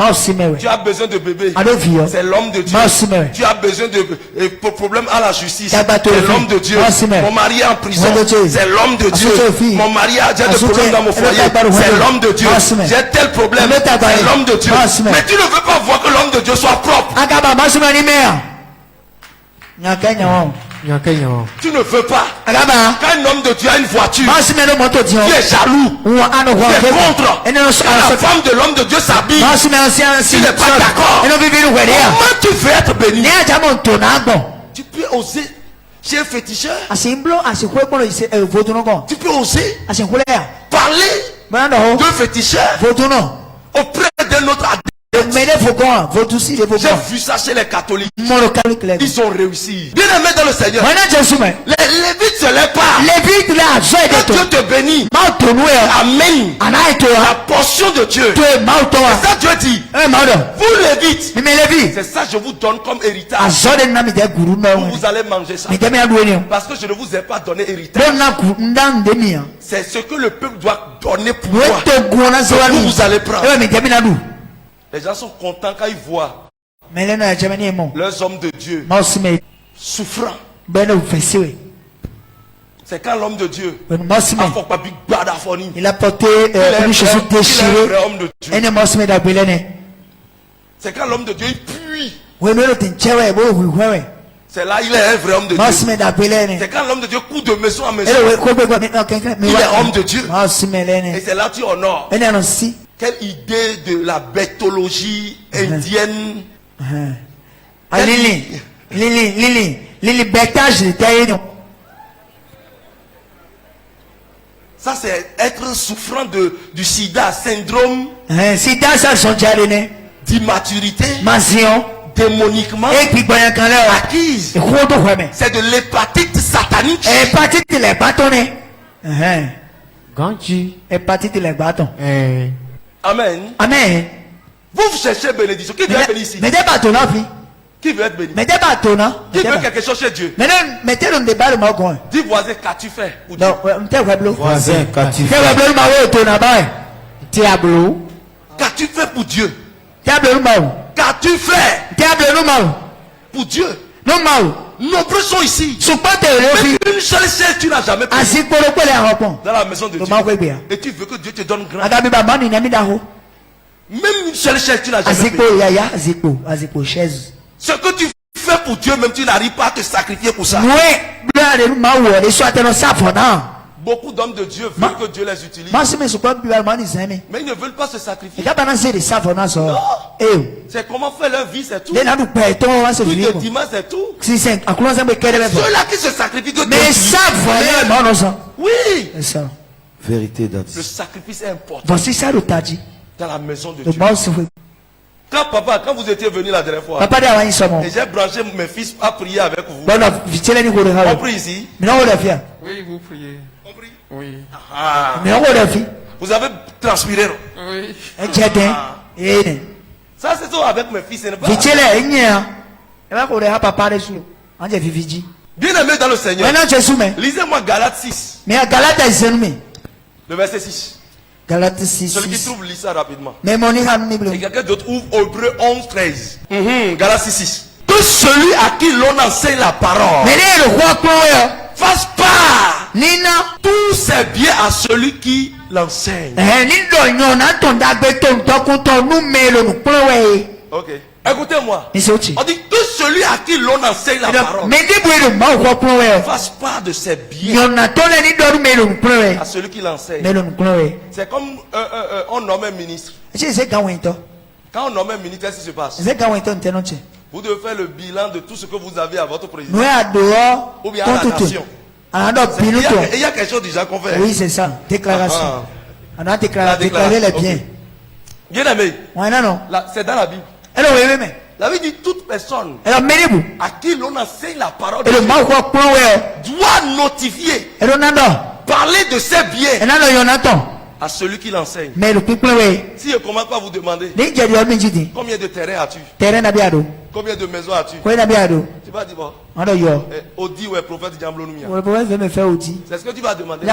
Tu as besoin de bébé. C'est l'homme de Dieu. Tu as besoin de problème à la justice. C'est l'homme de Dieu. Mon mari est en prison. C'est l'homme de Dieu. Mon mari a déjà des problèmes dans mon foyer. C'est l'homme de Dieu. J'ai tel problème. C'est l'homme de Dieu. Mais tu ne veux pas voir que l'homme de Dieu soit propre. Tu ne veux pas. Quand un homme de Dieu a une voiture, tu es jaloux. Tu es contre. Quand la femme de l'homme de Dieu s'habille, tu n'es pas d'accord. Comment tu veux être béni? Tu peux oser chez un féticheur. Tu peux oser parler de féticheur auprès d'un autre adepte. J'ai vu ça chez les catholiques. Ils ont réussi. Bien aimé dans le Seigneur. Les Lévites se lèvent pas. Quand Dieu te bénit, amen. La portion de Dieu. C'est ça Dieu dit. Vous Lévites, c'est ça je vous donne comme héritage. Vous allez manger ça. Parce que je ne vous ai pas donné héritage. C'est ce que le peuple doit donner pour moi. Vous allez prendre. Les gens sont contents quand ils voient leurs hommes de Dieu souffrant. C'est quand l'homme de Dieu il a porté une chaussure déchirée. C'est quand l'homme de Dieu il puit. C'est là il est un vrai homme de Dieu. C'est quand l'homme de Dieu court de maison en maison. Il est homme de Dieu. Et c'est là que tu honores. Quelle idée de la bêtologie indienne. Ça c'est être souffrant du sida, syndrome d'immaturité, démoniquement acquise. C'est de l'hépatite satanique. Amen. Amen. Vous cherchez bénédiction. Qui veut être béni ici? Qui veut être béni? Qui veut quelque chose chez Dieu? Dis voisin, qu'as-tu fait pour Dieu? Voisin, qu'as-tu fait? Qu'as-tu fait pour Dieu? Qu'as-tu fait pour Dieu? Nombreux sont ici. Mais une seule chose tu n'as jamais pris dans la maison de Dieu. Et tu veux que Dieu te donne grand. Même une seule chose tu n'as jamais pris. Ce que tu fais pour Dieu, même tu n'arrives pas à te sacrifier pour ça. Beaucoup d'hommes de Dieu veulent que Dieu les utilise. Mais ils ne veulent pas se sacrifier. Non. C'est comment faire leur vie, c'est tout. Tout le dimanche, c'est tout. Ceux-là qui se sacrifient que Dieu. Oui. Vérité d'Adieu. Le sacrifice est important dans la maison de Dieu. Quand vous étiez venu la dernière fois, et j'ai branché mes fils à prier avec vous. On prie ici. Oui, vous priez. On prie. Oui. Vous avez transpiré. Oui. Ça c'est tout avec mes fils. Bien aimé dans le Seigneur. Lisez-moi Galates 6. Le verset 6. Galates 6. Celui qui trouve, lit ça rapidement. Et quelqu'un d'autre ouvre Hébreux 11, 13. Galates 6. Que celui à qui l'on enseigne la parole fasse part tous ses biens à celui qui l'enseigne. Ok. Écoutez-moi. On dit que celui à qui l'on enseigne la parole fasse part de ses biens à celui qui l'enseigne. C'est comme on nomme un ministre. Quand on nomme un ministre, qu'est-ce qui se passe? Vous devez faire le bilan de tout ce que vous avez à votre président. Ou bien à la nation. Il y a quelque chose déjà qu'on fait. Oui, c'est ça. Déclaration. On a déclaré les biens. Bien aimé. Non. C'est dans la Bible. La Bible dit toute personne à qui l'on enseigne la parole de Dieu doit notifier, parler de ses biens à celui qui l'enseigne. Si je commence pas à vous demander combien de terrain as-tu, combien de maisons as-tu, tu vas dire bon, Odi ou prophète Diamblonoumia. C'est ce que tu vas demander.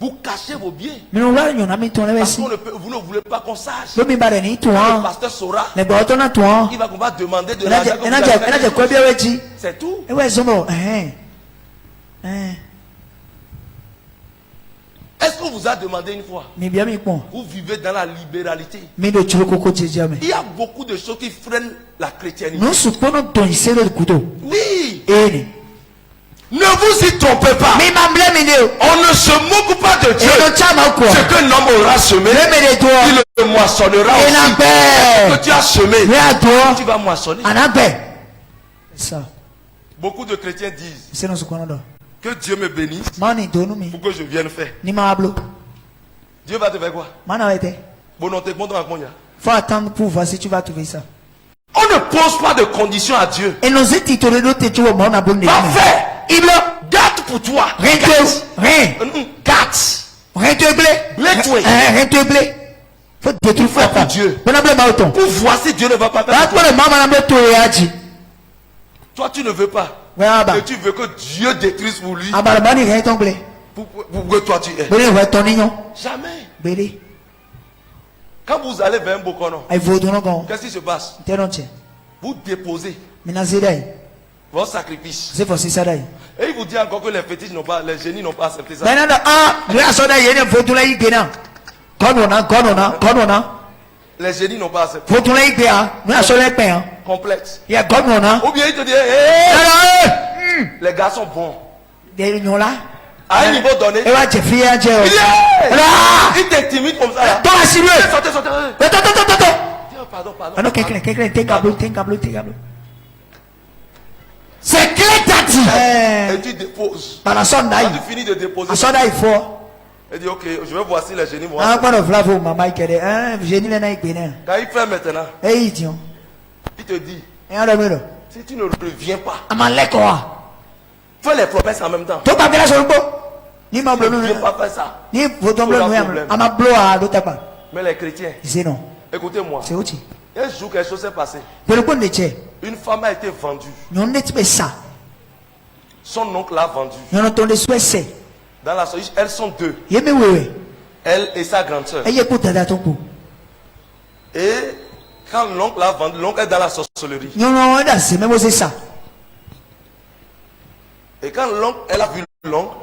Vous cachez vos biens. Parce que vous ne voulez pas qu'on sache. Le pasteur saura. Il va demander de l'argent. C'est tout. Est-ce qu'on vous a demandé une fois? Vous vivez dans la libéralité. Il y a beaucoup de choses qui freinent la chrétienité. Oui. Ne vous y trompez pas. On ne se moque pas de Dieu. Ce qu'un homme aura semé, il le moissonnera aussi. Ce que tu as semé, tu vas moissonner. Beaucoup de chrétiens disent, Que Dieu me bénisse Mani donumi. pour que je vienne faire. Ni ma hablo. Dieu va te faire quoi? Mana été. Bon, non, t'es bon dans la cogne. Faut attendre pour voir si tu vas trouver ça. On ne pose pas de conditions à Dieu. Et nos étitorés nous te tuent mon abonné. Va faire. Il le Garde pour toi. rien. Garde. Rien te blé. Rien te blé. Faut détruire pour Dieu. Bon abonné autant. Pour voir si Dieu ne va pas faire pour pour toi. Toi, tu ne veux pas. Et tu veux que Dieu détruise pour lui. Rien tomber. Pour que toi tu es. Jamais. Quand vous allez vers un bokono, qu'est-ce qui se passe? Vous déposez votre sacrifice. Et il vous dit encore que les fétiches n'ont pas, les génies n'ont pas accepté ça. Les génies n'ont pas accepté. Complexe. Ou bien il te dit, les gars sont bons. À un niveau donné, il t'intimide comme ça. Sortez. Pardon. C'est clair, t'as dit. Et tu déposes. Quand tu finis de déposer, il dit ok, je vais voir si les génies vont. Quand il fait maintenant, il te dit, si tu ne reviens pas, fais les promesses en même temps. Tu ne viens pas faire ça. Mais les chrétiens, écoutez-moi. Un jour, quelque chose s'est passé. Une femme a été vendue. Son oncle l'a vendue. Dans la société, elles sont deux. Elle et sa grande soeur. Et quand l'oncle l'a vendue, l'oncle est dans la sorcellerie. Et quand l'oncle, elle a vu l'oncle,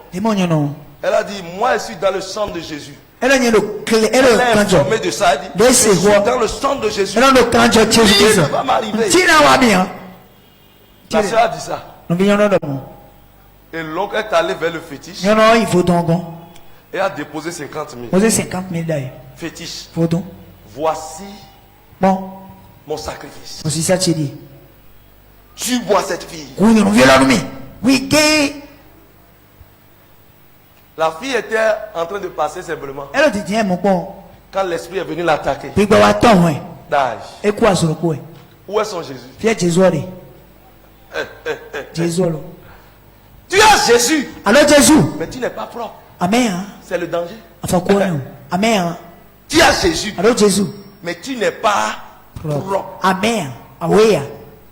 elle a dit, moi je suis dans le sang de Jésus. Elle est informée de ça. Elle dit, je suis dans le sang de Jésus. Rien ne va m'arriver. La soeur a dit ça. Et l'oncle est allé vers le fétiche et a déposé 50 000. Fétiche. Voici mon sacrifice. Tue-moi cette fille. La fille était en train de passer simplement. Quand l'esprit est venu l'attaquer. D'âge. Où est son Jésus? Tu as Jésus. Mais tu n'es pas propre. C'est le danger. Tu as Jésus. Mais tu n'es pas propre.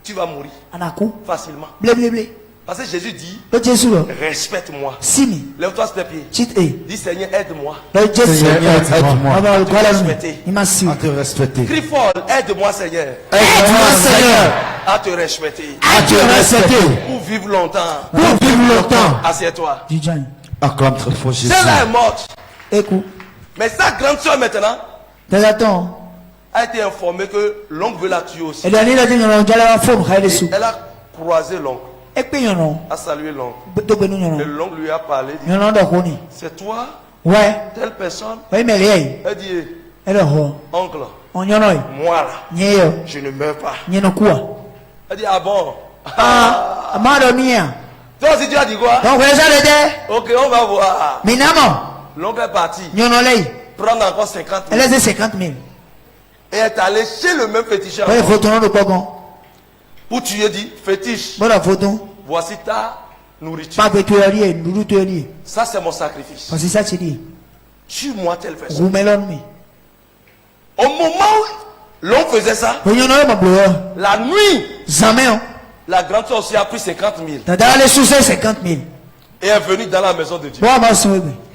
Tu vas mourir facilement. Parce que Jésus dit, respecte-moi. Lève-toi sur tes pieds. Dis Seigneur, aide-moi. À te respecter. Crie fort, aide-moi Seigneur. Aide-moi Seigneur. À te respecter. Pour vivre longtemps. Assieds-toi. Acclame très fort Jésus. Celle-là est morte. Mais sa grande soeur maintenant a été informée que l'oncle veut la tuer aussi. Elle a croisé l'oncle. A salué l'oncle. Et l'oncle lui a parlé. C'est toi? Telle personne? Elle dit, oncle, moi là, je ne meurs pas. Elle dit, ah bon? Toi aussi tu as dit quoi? Ok, on va voir. L'oncle est parti. Prendre encore 50 000. Et est allé chez le même féticheur. Où tu lui dis, fétiche, voici ta nourriture. Ça c'est mon sacrifice. Tue-moi telle personne. Au moment où l'on faisait ça, la nuit, la grande soeur aussi a pris 50 000. Et est venue dans la maison de Dieu.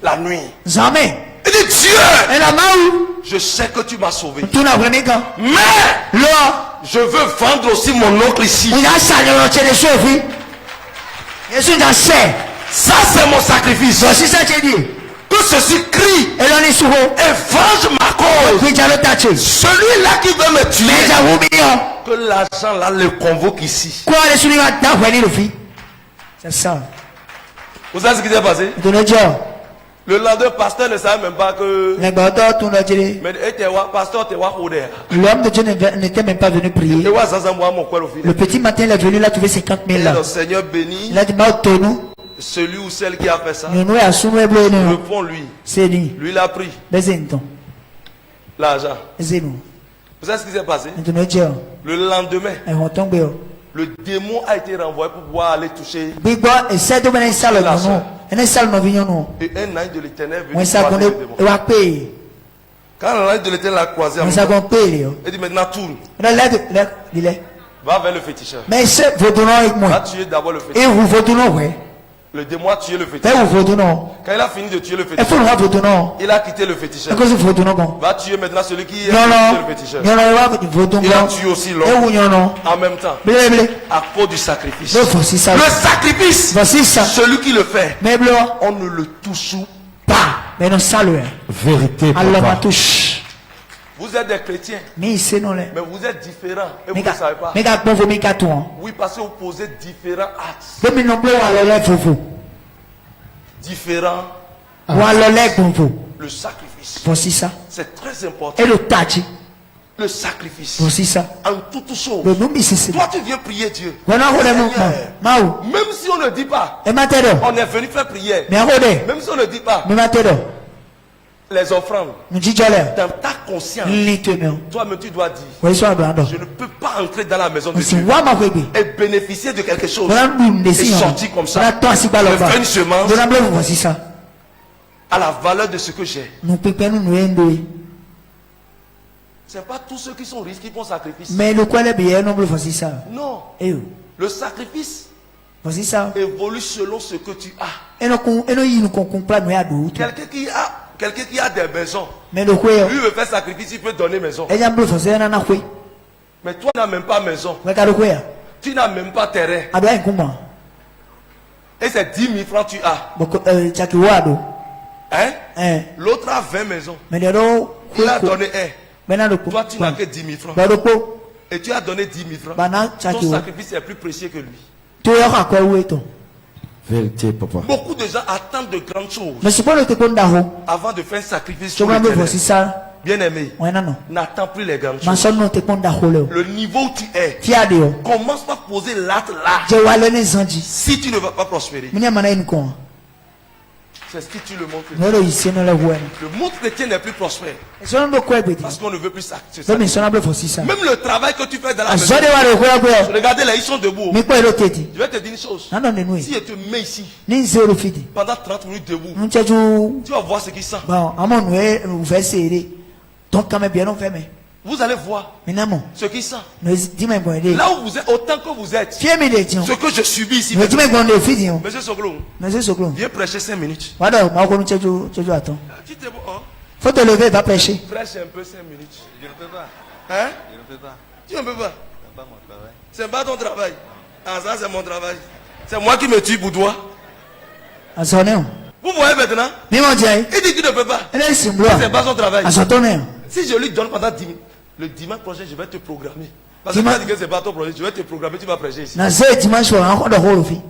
La nuit. Il dit, Dieu, je sais que tu m'as sauvé. Mais je veux vendre aussi mon oncle ici. Ça c'est mon sacrifice. Que ceci crie et venge ma cause. Celui-là qui veut me tuer, que l'argent là le convoque ici. C'est ça. Vous savez ce qui s'est passé? Le lendemain, pasteur ne savait même pas que. Mais pasteur, l'homme de Dieu n'était même pas venu prier. Le petit matin, il est venu là trouver 50 000 là. Le Seigneur bénit. Il a dit, Celui ou celle qui a fait ça, Nous assumons le répond lui. C'est lui. Lui, il a pris Bezento. l'argent. C'est nous. Vous savez ce qui s'est passé? Nous nous disons. Le lendemain, Et on tombe. le démon a été renvoyé pour pouvoir aller toucher. Big boy, et c'est de mener ça le nom. Et n'est ça le nom vignon. Et un ange de l'éternel est Moi venu ça croiser connaît. le démon. Et va payer. Quand l'ange de l'éternel l'a croisé, Moi ça qu'on paye. il dit maintenant tourne. Il est. Va vers le féticheur. Mais c'est votre nom avec Va moi. tuer d'abord le Et féticheur. vous votre nom, ouais. Le démon a tué le Et féticheur. vous votre nom. Quand il a fini de tuer le Il faut féticheur, nous voir votre nom. il a quitté le féticheur. Et que c'est votre nom bon. Va tuer maintenant celui qui a Non, quitté non. le féticheur. Non, non, il va votre nom. Il a tué aussi Et l'homme vous non. en même temps. Blé, blé. À cause du sacrifice. Donc voici ça. Le sacrifice, Voici ça. celui qui le fait, Mais bleu. on ne le touche Pas. Mais non, ça le. Vérité, Alors, ma papa. touche. Vous êtes des chrétiens, Mais ici, non, là. mais vous êtes différents et vous Mais ne savez pas. mais bon, vous m'y tout. Oui, parce que vous posez différents actes. Comme non plus, alors là, vous. Différents. Ou alors là, vous. Le sacrifice, Voici ça. c'est très important. Et le tachi. Le sacrifice, Voici ça. en toutes choses. Le nom ici, c'est. Toi, tu viens prier Dieu. Voilà, on est mon. Seigneur, Mao. même si on ne dit pas, Et maintenant. on est venu faire prière. Mais regardez. Même si on ne dit pas, Mais maintenant. les offrandes, Nous disons là. dans ta conscience, Littéralement. toi-même tu dois dire, Vous êtes blando. je ne peux pas entrer dans la maison de C'est Dieu moi, ma bébé. et bénéficier de quelque chose Voilà, nous, et décidons. sortir comme ça. Voilà, toi, si pas Je le fais une semence Voilà, bleu, voici ça. à la valeur de ce que j'ai. Nous pépins, nous endoués. C'est pas tous ceux qui sont riches qui font sacrifice. Mais le quoi, les billets, non, bleu, voici ça. Non. Et où? Le sacrifice Voici ça. évolue selon ce que tu as. Et nous comprend, nous, à d'autres. Quelqu'un qui a des maisons, Mais le quoi, lui veut faire sacrifice, il peut donner maison. et j'aime bleu, voici, on a quoi. Mais toi, tu n'as même pas maison. Regarde quoi. Tu n'as même pas terrain. Ah bien, comment? Et c'est 10 000 francs que tu as. Beaucoup, tu wado. Hein? L'autre a 20 maisons. Mais de l'eau, Il a donné un. maintenant le Toi, tu n'as que 10 000 francs. Bah, le pot. Et tu as donné 10 000 francs. Bana, Ton Tchakiwa. sacrifice est plus précieux que lui. Tu es à quoi, où est ton? Vérité, papa. Beaucoup de gens attendent de grandes choses Mais c'est pas le téléphone d'Aho. avant de faire un sacrifice Tu sur vas me voir l'éternel. si ça. Bien aimé, Ouais, non, non. n'attends plus les grandes Ma choses. soeur, non, téléphone d'Aho, là. Le niveau où tu es, Fiade, commence par poser l'acte là. je vais aller les andis. Si tu ne vas pas prospérer, Mais il y a une con. c'est ce que tu le montres. Non, là, ici, non, là, ouais. Le monde chrétien n'est plus prospère Et ça, on doit quoi, petit? parce qu'on ne veut plus ça. Non, mais ça, on a bleu, voici ça. Même le travail que tu fais dans la Ah, maison. ça, de voir le quoi, Regardez là, ils sont debout. mais quoi, le téti? Je vais te dire une chose. Non, non, non, Si je te mets ici ni zéro fidi. pendant 30 minutes debout, Nous, tu as tout. tu vas voir ce qui sent. Bon, à mon noué, vous faites serrer. Donc, quand même, bien, on fait, mais. Vous allez voir Maintenant, ce qui sent. nous, dis-moi, bon, il est. Là où vous êtes, autant que vous êtes, Fier, mais les gens. ce que je subis ici. Mais dis-moi, bon, les filles, Monsieur Soglo, mais c'est ce que l'on. viens prêcher 5 minutes. Voilà, ma con, tu as attends. Tu te vois, Faut te lever, va prêcher. prêche un peu 5 minutes. Je ne peux pas. Hein? Je ne peux pas. Tu ne peux pas. Ce n'est pas mon travail. C'est pas ton travail. Ah, ça, c'est mon travail. C'est moi qui me tue pour toi. À son nom. Vous voyez maintenant? Mais mon Dieu, Il dit qu'il ne peut pas. elle est symbole. C'est pas son travail. À son nom. Si je lui donne pendant 10 minutes, le dimanche prochain, je vais te programmer. Parce que tu Dimanche- as dit que c'est pas ton projet, je vais te programmer, tu vas prêcher ici. Na ce dimanche, on a encore de rôle, fille.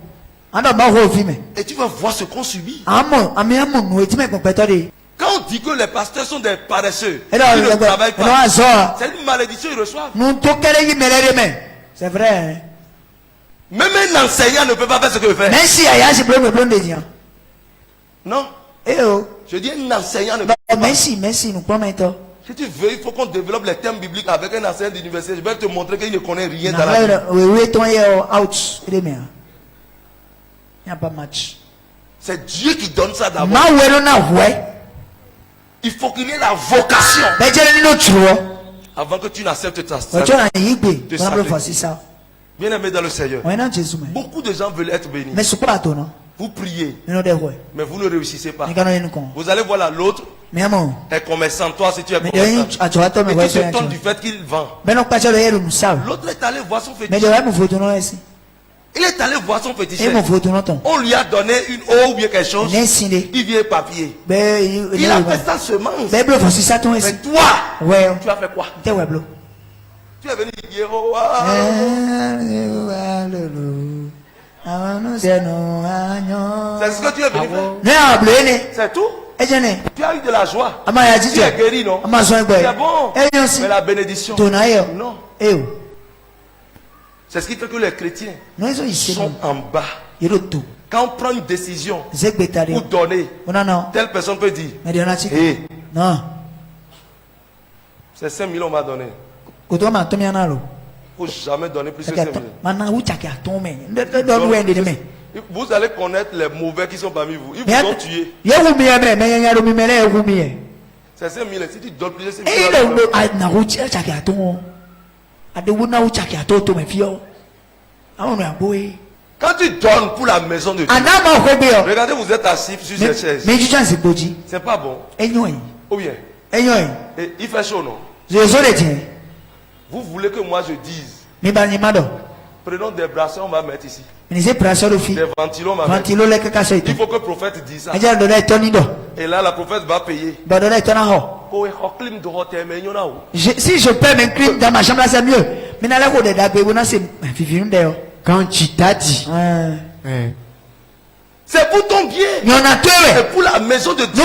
On a pas rôle, fille, mais. Et tu vas voir ce qu'on subit. Amon, amon, nous, tu m'as complété. Quand on dit que les pasteurs sont des paresseux, Et ils là, ne travaillent non, pas, à ça. c'est une malédiction, ils reçoivent. Nous, tout qu'elle est, mais les mains. C'est vrai, hein. Même un enseignant ne peut pas faire ce que je fais. Même si, il y a, c'est plein de gens. Non. Eh oh. Je dis un enseignant ne peut pas. Merci, nous prenons maintenant. Si tu veux, il faut qu'on développe les thèmes bibliques avec un enseignant d'université. Je vais te montrer qu'il ne connaît rien dans la Bible. Oui, oui, ton out. Il est bien. Il n'y a pas match. C'est Dieu qui donne ça d'abord. Ma ouais, na ouais. Il faut qu'il y ait la vocation Mais j'ai une autre chose. avant que tu n'acceptes ta Mais tu as un yigbe. De On a sacrifice. fait ça. Bien aimé dans le Seigneur. On est dans Jésus, mais. Beaucoup de gens veulent être bénis. Mais c'est pas à toi, non? Vous priez, Mais non, des ouais. mais vous ne réussissez pas. Mais quand on est con. Vous allez voir là, l'autre Mais amon. est commerçant. Toi, si tu es Mais commerçant, de à toi, toi, mais et ouais, tu te c'est tonnes du fait qu'il vend. mais non, pas sur le héros, nous savons. L'autre est allé voir son Mais fétiche. de vrai, mon photo non ici. Il est allé voir son Et féticheur. mon photo non ton. On lui a donné une eau ou bien quelque chose. N'est signé. Il vient papier. Ben, Il a fait sa semence. Ben, bleu, voici ça ton ici. Mais toi, Ouais. tu as fait quoi? T'es ouais, bleu. Tu es venu dire Yehowa. C'est ce que tu es venu faire. Ne bleu, ne. C'est tout. Et je ne. Tu as eu de la joie. Ama ya dit. Tu es guéri, non? Ama so ngbe. C'est bon. Et yo si. Mais la bénédiction. Tonayo. Non. Eh oh. C'est ce qui fait que les chrétiens Non, ils sont ici. sont en bas. Yero tout. Quand on prend une décision Zekbetari. pour donner, Non, non. telle personne peut dire, Mais il y en a qui. hé, Non. c'est 5 000 on m'a donné. Koto ma tomi analo. Il ne faut jamais donner plus que 5 000. Maintenant où tu as tombé? Donne-nous un de mes. Vous allez connaître les mauvais qui sont parmi vous. Ils vous ont tué. Il y a mais il y a le mimele ou mieux. C'est 5 000. Si tu donnes plus de 5 Eh 000, le na uchi chakiaton. Ade wuna uchi chakiaton to me fio. Awon aboy. quand tu donnes pour la maison de Dieu, Anama okobeo. regardez, vous êtes assis sur cette chaise. Mais tu chances boji. C'est pas bon. Enyoy. Ou bien, Enyoy. et il fait chaud, non? Je zole tien. Vous voulez que moi je dise, Mi ba ni mado. prenons des bracelets, on va mettre ici. Ni se prasolo fi. Des ventilos, on va mettre. Ventilo le kaka so ito. Il faut que le prophète dise ça. Eja do na toni do. Et là, la prophète va payer. Ba do na tona ho. Si je paie mes crimes dans ma chambre, là c'est mieux. Mais dans la cour de Dabé, vous n'avez pas. Quand tu t'as dit. C'est pour ton bien. Il y en a deux. C'est pour la maison de Dieu.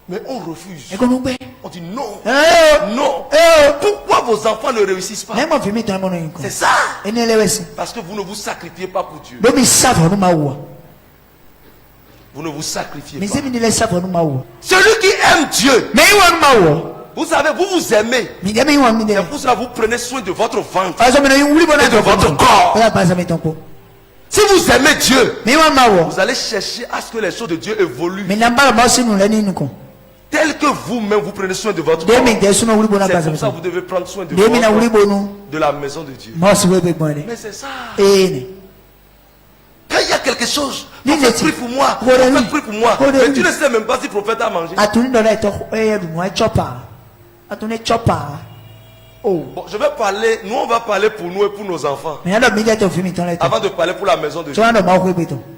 Mais on refuse. On dit non. Non. Pourquoi vos enfants ne réussissent pas? C'est ça. Parce que vous ne vous sacrifiez pas pour Dieu. Vous ne vous sacrifiez pas. Celui qui aime Dieu. Vous savez, vous vous aimez. C'est pour ça que vous prenez soin de votre ventre et de votre corps. Si vous aimez Dieu, vous allez chercher à ce que les choses de Dieu évoluent. Tel que vous-même vous prenez soin de votre corps. C'est pour ça que vous devez prendre soin de la maison de Dieu. Mais c'est ça. Quand il y a quelque chose, prophète prie pour moi. Prophète prie pour moi. Mais tu ne sais même pas si le prophète a mangé. Bon, je vais parler, nous on va parler pour nous et pour nos enfants. Avant de parler pour la maison de Dieu.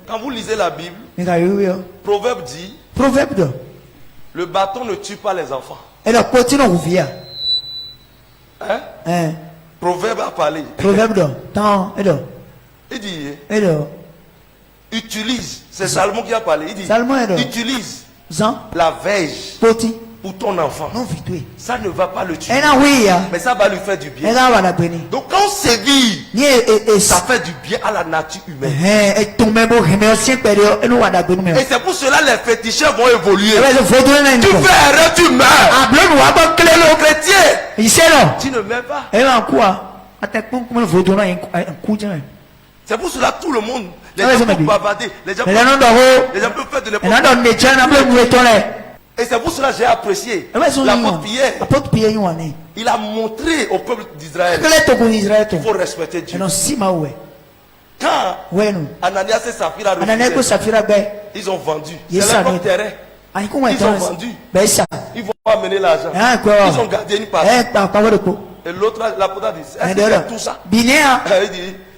Quand vous lisez la Bible, Proverbe dit, le bâton ne tue pas les enfants. Hein? Proverbe a parlé. Il dit, utilise, c'est Salomon qui a parlé, il dit, utilise la verge pour ton enfant. Ça ne va pas le tuer, mais ça va lui faire du bien. Donc quand on sévit, ça fait du bien à la nature humaine. Et c'est pour cela que les féticheurs vont évoluer. Tu fais erreur, tu meurs. Le chrétien, tu ne meurs pas. C'est pour cela que tout le monde, les gens peuvent bavarder, les gens peuvent faire de n'importe. Et c'est pour cela que j'ai apprécié l'apôtre Pierre. Il a montré au peuple d'Israël qu'il faut respecter Dieu. Quand Ananias et Saphira refusèrent, ils ont vendu. C'est leur terrain. Ils ont vendu. Ils vont amener l'argent. Ils ont gardé une partie. Et l'autre, l'apôtre a dit, est-ce que c'est tout ça? Il dit,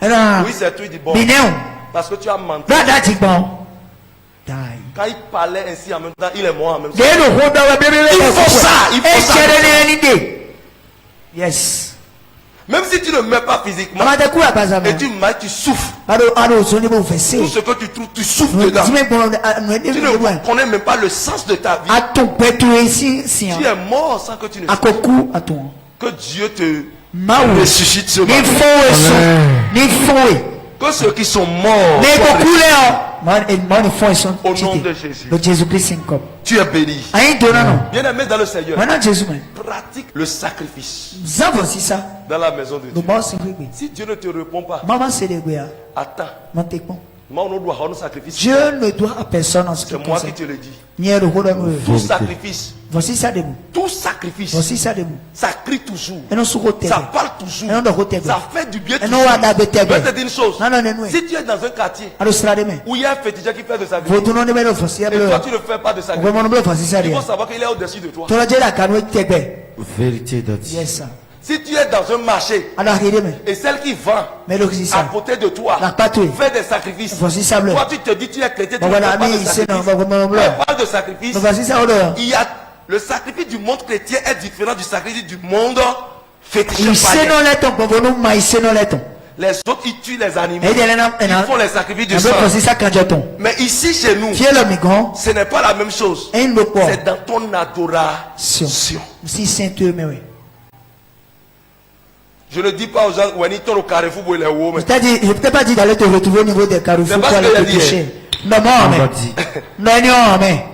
oui, c'est tout. Il dit, bon, parce que tu as menti. Quand il parlait ainsi en même temps, il est mort en même temps. Il faut ça. Il faut ça. Yes. Même si tu ne meurs pas physiquement, et tu meurs, tu souffres. Tout ce que tu trouves, tu souffres dedans. Tu ne connais même pas le sens de ta vie. Tu es mort sans que tu ne saches. Que Dieu te ressuscite ce matin. Que ceux qui sont morts au nom de Jésus. Tu es béni. Bien aimé dans le Seigneur. Pratique le sacrifice dans la maison de Dieu. Si Dieu ne te répond pas, attends. Dieu ne doit à personne en ce qui c'est moi qui te le dis. Tout sacrifice, ça crie toujours, ça parle toujours, ça fait du bien toujours. Je vais te dire une chose, si tu es dans un quartier où il y a un féticheur qui fait de sacrifice, et toi tu ne fais pas de sacrifice, il faut savoir qu'il est au-dessus de toi. Vérité de Dieu. Si tu es dans un marché et celle qui vend à côté de toi fait des sacrifices, toi tu te dis tu es chrétien, tu ne fais pas de sacrifice. Elle parle de sacrifice. Il y a le sacrifice du monde chrétien est différent du sacrifice du monde féticheur. Les autres ils tuent les animaux, ils font les sacrifices de sang. Mais ici chez nous, ce n'est pas la même chose. C'est dans ton adoration. Je ne dis pas aux gens, when ils tournent au carrefour pour les hauts, mais. C'est-à-dire, je ne t'ai pas dit d'aller te retrouver au niveau des carrefours C'est pour pas ce aller qu'il a te dit, toucher. Non, mais. Non, mais.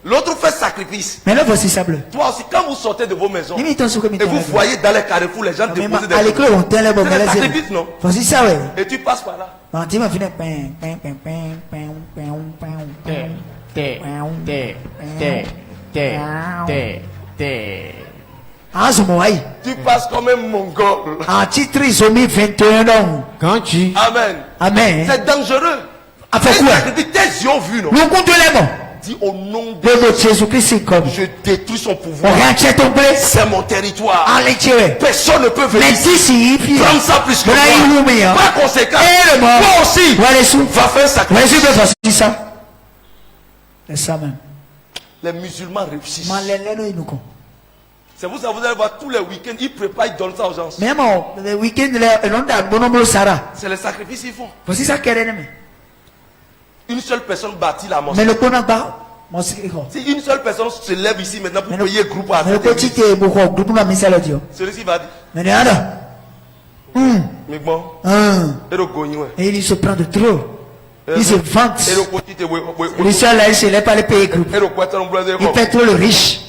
L'autre fait sacrifice. Mais là, voici ça bleu. Toi aussi, quand vous sortez de vos maisons, Et vous voyez dans les carrefours, les gens déposer des à l'école, on tient les bons. c'est des sacrifices, non? Voici ça, ouais. Et tu passes par là. Tu m'as fini. Ah, c'est moi. Tu passes comme un mongol. En titre, ils ont mis 21 ans. Quand tu... Amen. Amen. C'est dangereux. Après quoi? Tes yeux ont vu, non? Nous comptons les bons. Dis au nom de Le Jésus-Christ, c'est comme. je détruis son pouvoir. On vient ton blé. C'est mon territoire. Allez, tirer. Personne ne peut venir Mais ici. si, puis. Prends ça plus que moi. moi. Par conséquent, Et le mort. toi aussi, Ouais, les sous. va faire un sacrifice. Ouais, je peux faire ça. C'est ça même. Les musulmans réussissent. C'est vous, vous allez voir tous les week-ends, ils préparent, ils donnent ça aux gens. Même le week-end, C'est les sacrifices qu'ils font. voici ça qu'elle est. Une seule personne bâtit la Mais mosquée. le konagba, mon secret. Si une seule personne se lève ici maintenant pour Mais payer le groupe à Mais le cette petit église, est beaucoup, groupe n'a mis ça là, Dieu. celui-ci va dire, Mais regarde. mais bon, et le gognou, Et il se prend de trop. Il se vante. et le petit, Le seul là, il se lève pas les payer groupe. et le poiton, Il fait trop le riche.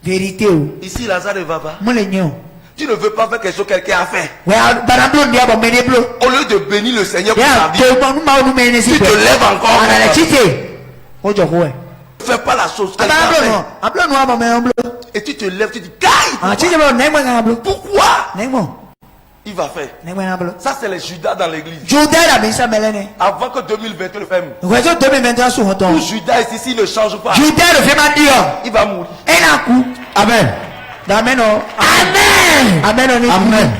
Vérité ou. ici, Lazare ne va pas. Moi, les nions. Tu ne veux pas faire quelque chose que quelqu'un a fait. Ouais, banablo, n'y a pas mené bleu. Au lieu de bénir le Seigneur pour Yeah, sa vie, tu te lèves encore. On a la cité. Oh, je vois. Ne fais pas la chose que Ah, quelqu'un a banablo, fait. non. Ablo, non, mais un bleu. Et tu te lèves, tu dis, Kai, Ah, tu dis, bon, n'est-ce pas un bleu? pourquoi N'est-ce pas? il va faire? N'est-ce pas un bleu? Ça, c'est les Judas dans l'église. Judas, la mise à Mélène. Avant que 2022 le fasse. Raison 2021 sur mon temps. Tout Judas ici, s'il ne change pas, Judas le fait ma dire. il va mourir. Un coup. Amen. Amen. Amen. Amen. Amen.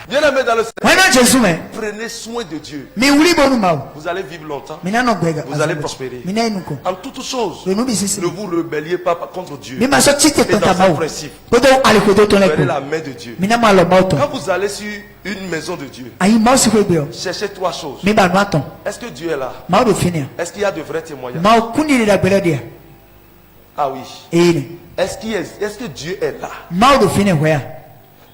Bien aimé dans le Seigneur, Maintenant, Jésus, mais. prenez soin de Dieu. Mais oublie bon nous mal. Vous allez vivre longtemps. Mais non, grega. Vous allez prospérer. Mais non, nous. En toutes choses, Le nous bisi. ne vous rebelliez pas contre Dieu. Mais ma sortie Et t'es dans ta un main. principe, Kodo aliko ton prenez leko. la main de Dieu. Mais non, mal le mauton. Quand vous allez sur une maison de Dieu, Aïe, moi aussi, bien. cherchez trois choses. Mais bah, non, Est-ce que Dieu est là? mal de finir. Est-ce qu'il y a de vrais témoignages? Mal kuni la belle dia. Ah oui. Et Est-ce que Dieu est là? mal de finir, ouais.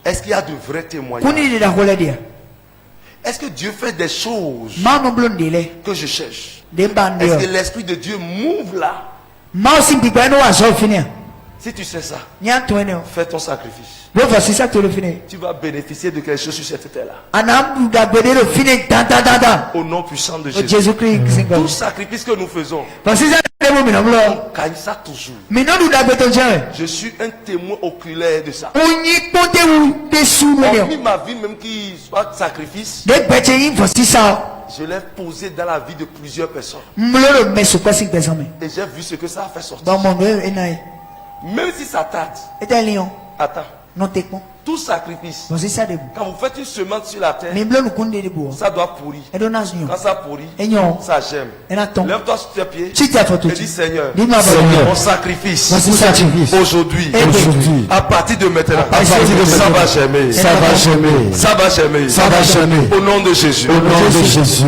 Est-ce qu'il y a de vrais témoignages? Kuni la belle dia. Est-ce que Dieu fait des choses Mal non blonde dile. que je cherche? Des bandes. Est-ce que l'Esprit de Dieu m'ouvre là? Mal simpi pas nous à finir. Si tu sais ça, Nya toi ne. fais ton sacrifice. Bon, voici ça que tu le finis. Tu vas bénéficier de quelque chose sur cette terre-là. Anam da bede le finir dans. Au nom puissant de Jésus. Jésus-Christ, c'est Tout comme. sacrifice que nous faisons, Voici ça que nous minons blo. on gagne ça toujours. Mais non, nous da beton jamais. Je suis un témoin oculaire de ça. On y compte où des sous nous. Hormis ma vie, même qui soit sacrifice, Des bêtises, voici ça. je l'ai posé dans la vie de plusieurs personnes. M'le mais ce quoi c'est que des Et j'ai vu ce que ça a fait sortir. dans mon œuvre et naï. Même si ça tarde, Et un lion. attends, Non t'es con. tout sacrifice, Voici ça debout. quand vous faites une semence sur la terre, Mais bleu nous compte debout. ça doit pourrir. Et donne un lion. Quand ça pourrit, Et non. ça gemme. Et là tombe. Lève-toi sur tes pieds Si tu as photo. et dis Seigneur, Dis-moi Seigneur, mon sacrifice voici sacrifice. aujourd'hui, Aujourd'hui, à partir de maintenant, partir de ça maintenant, va germer. ça va jamais. Ça va germer. Ça va jamais. Au nom de Jésus. Au nom de Jésus.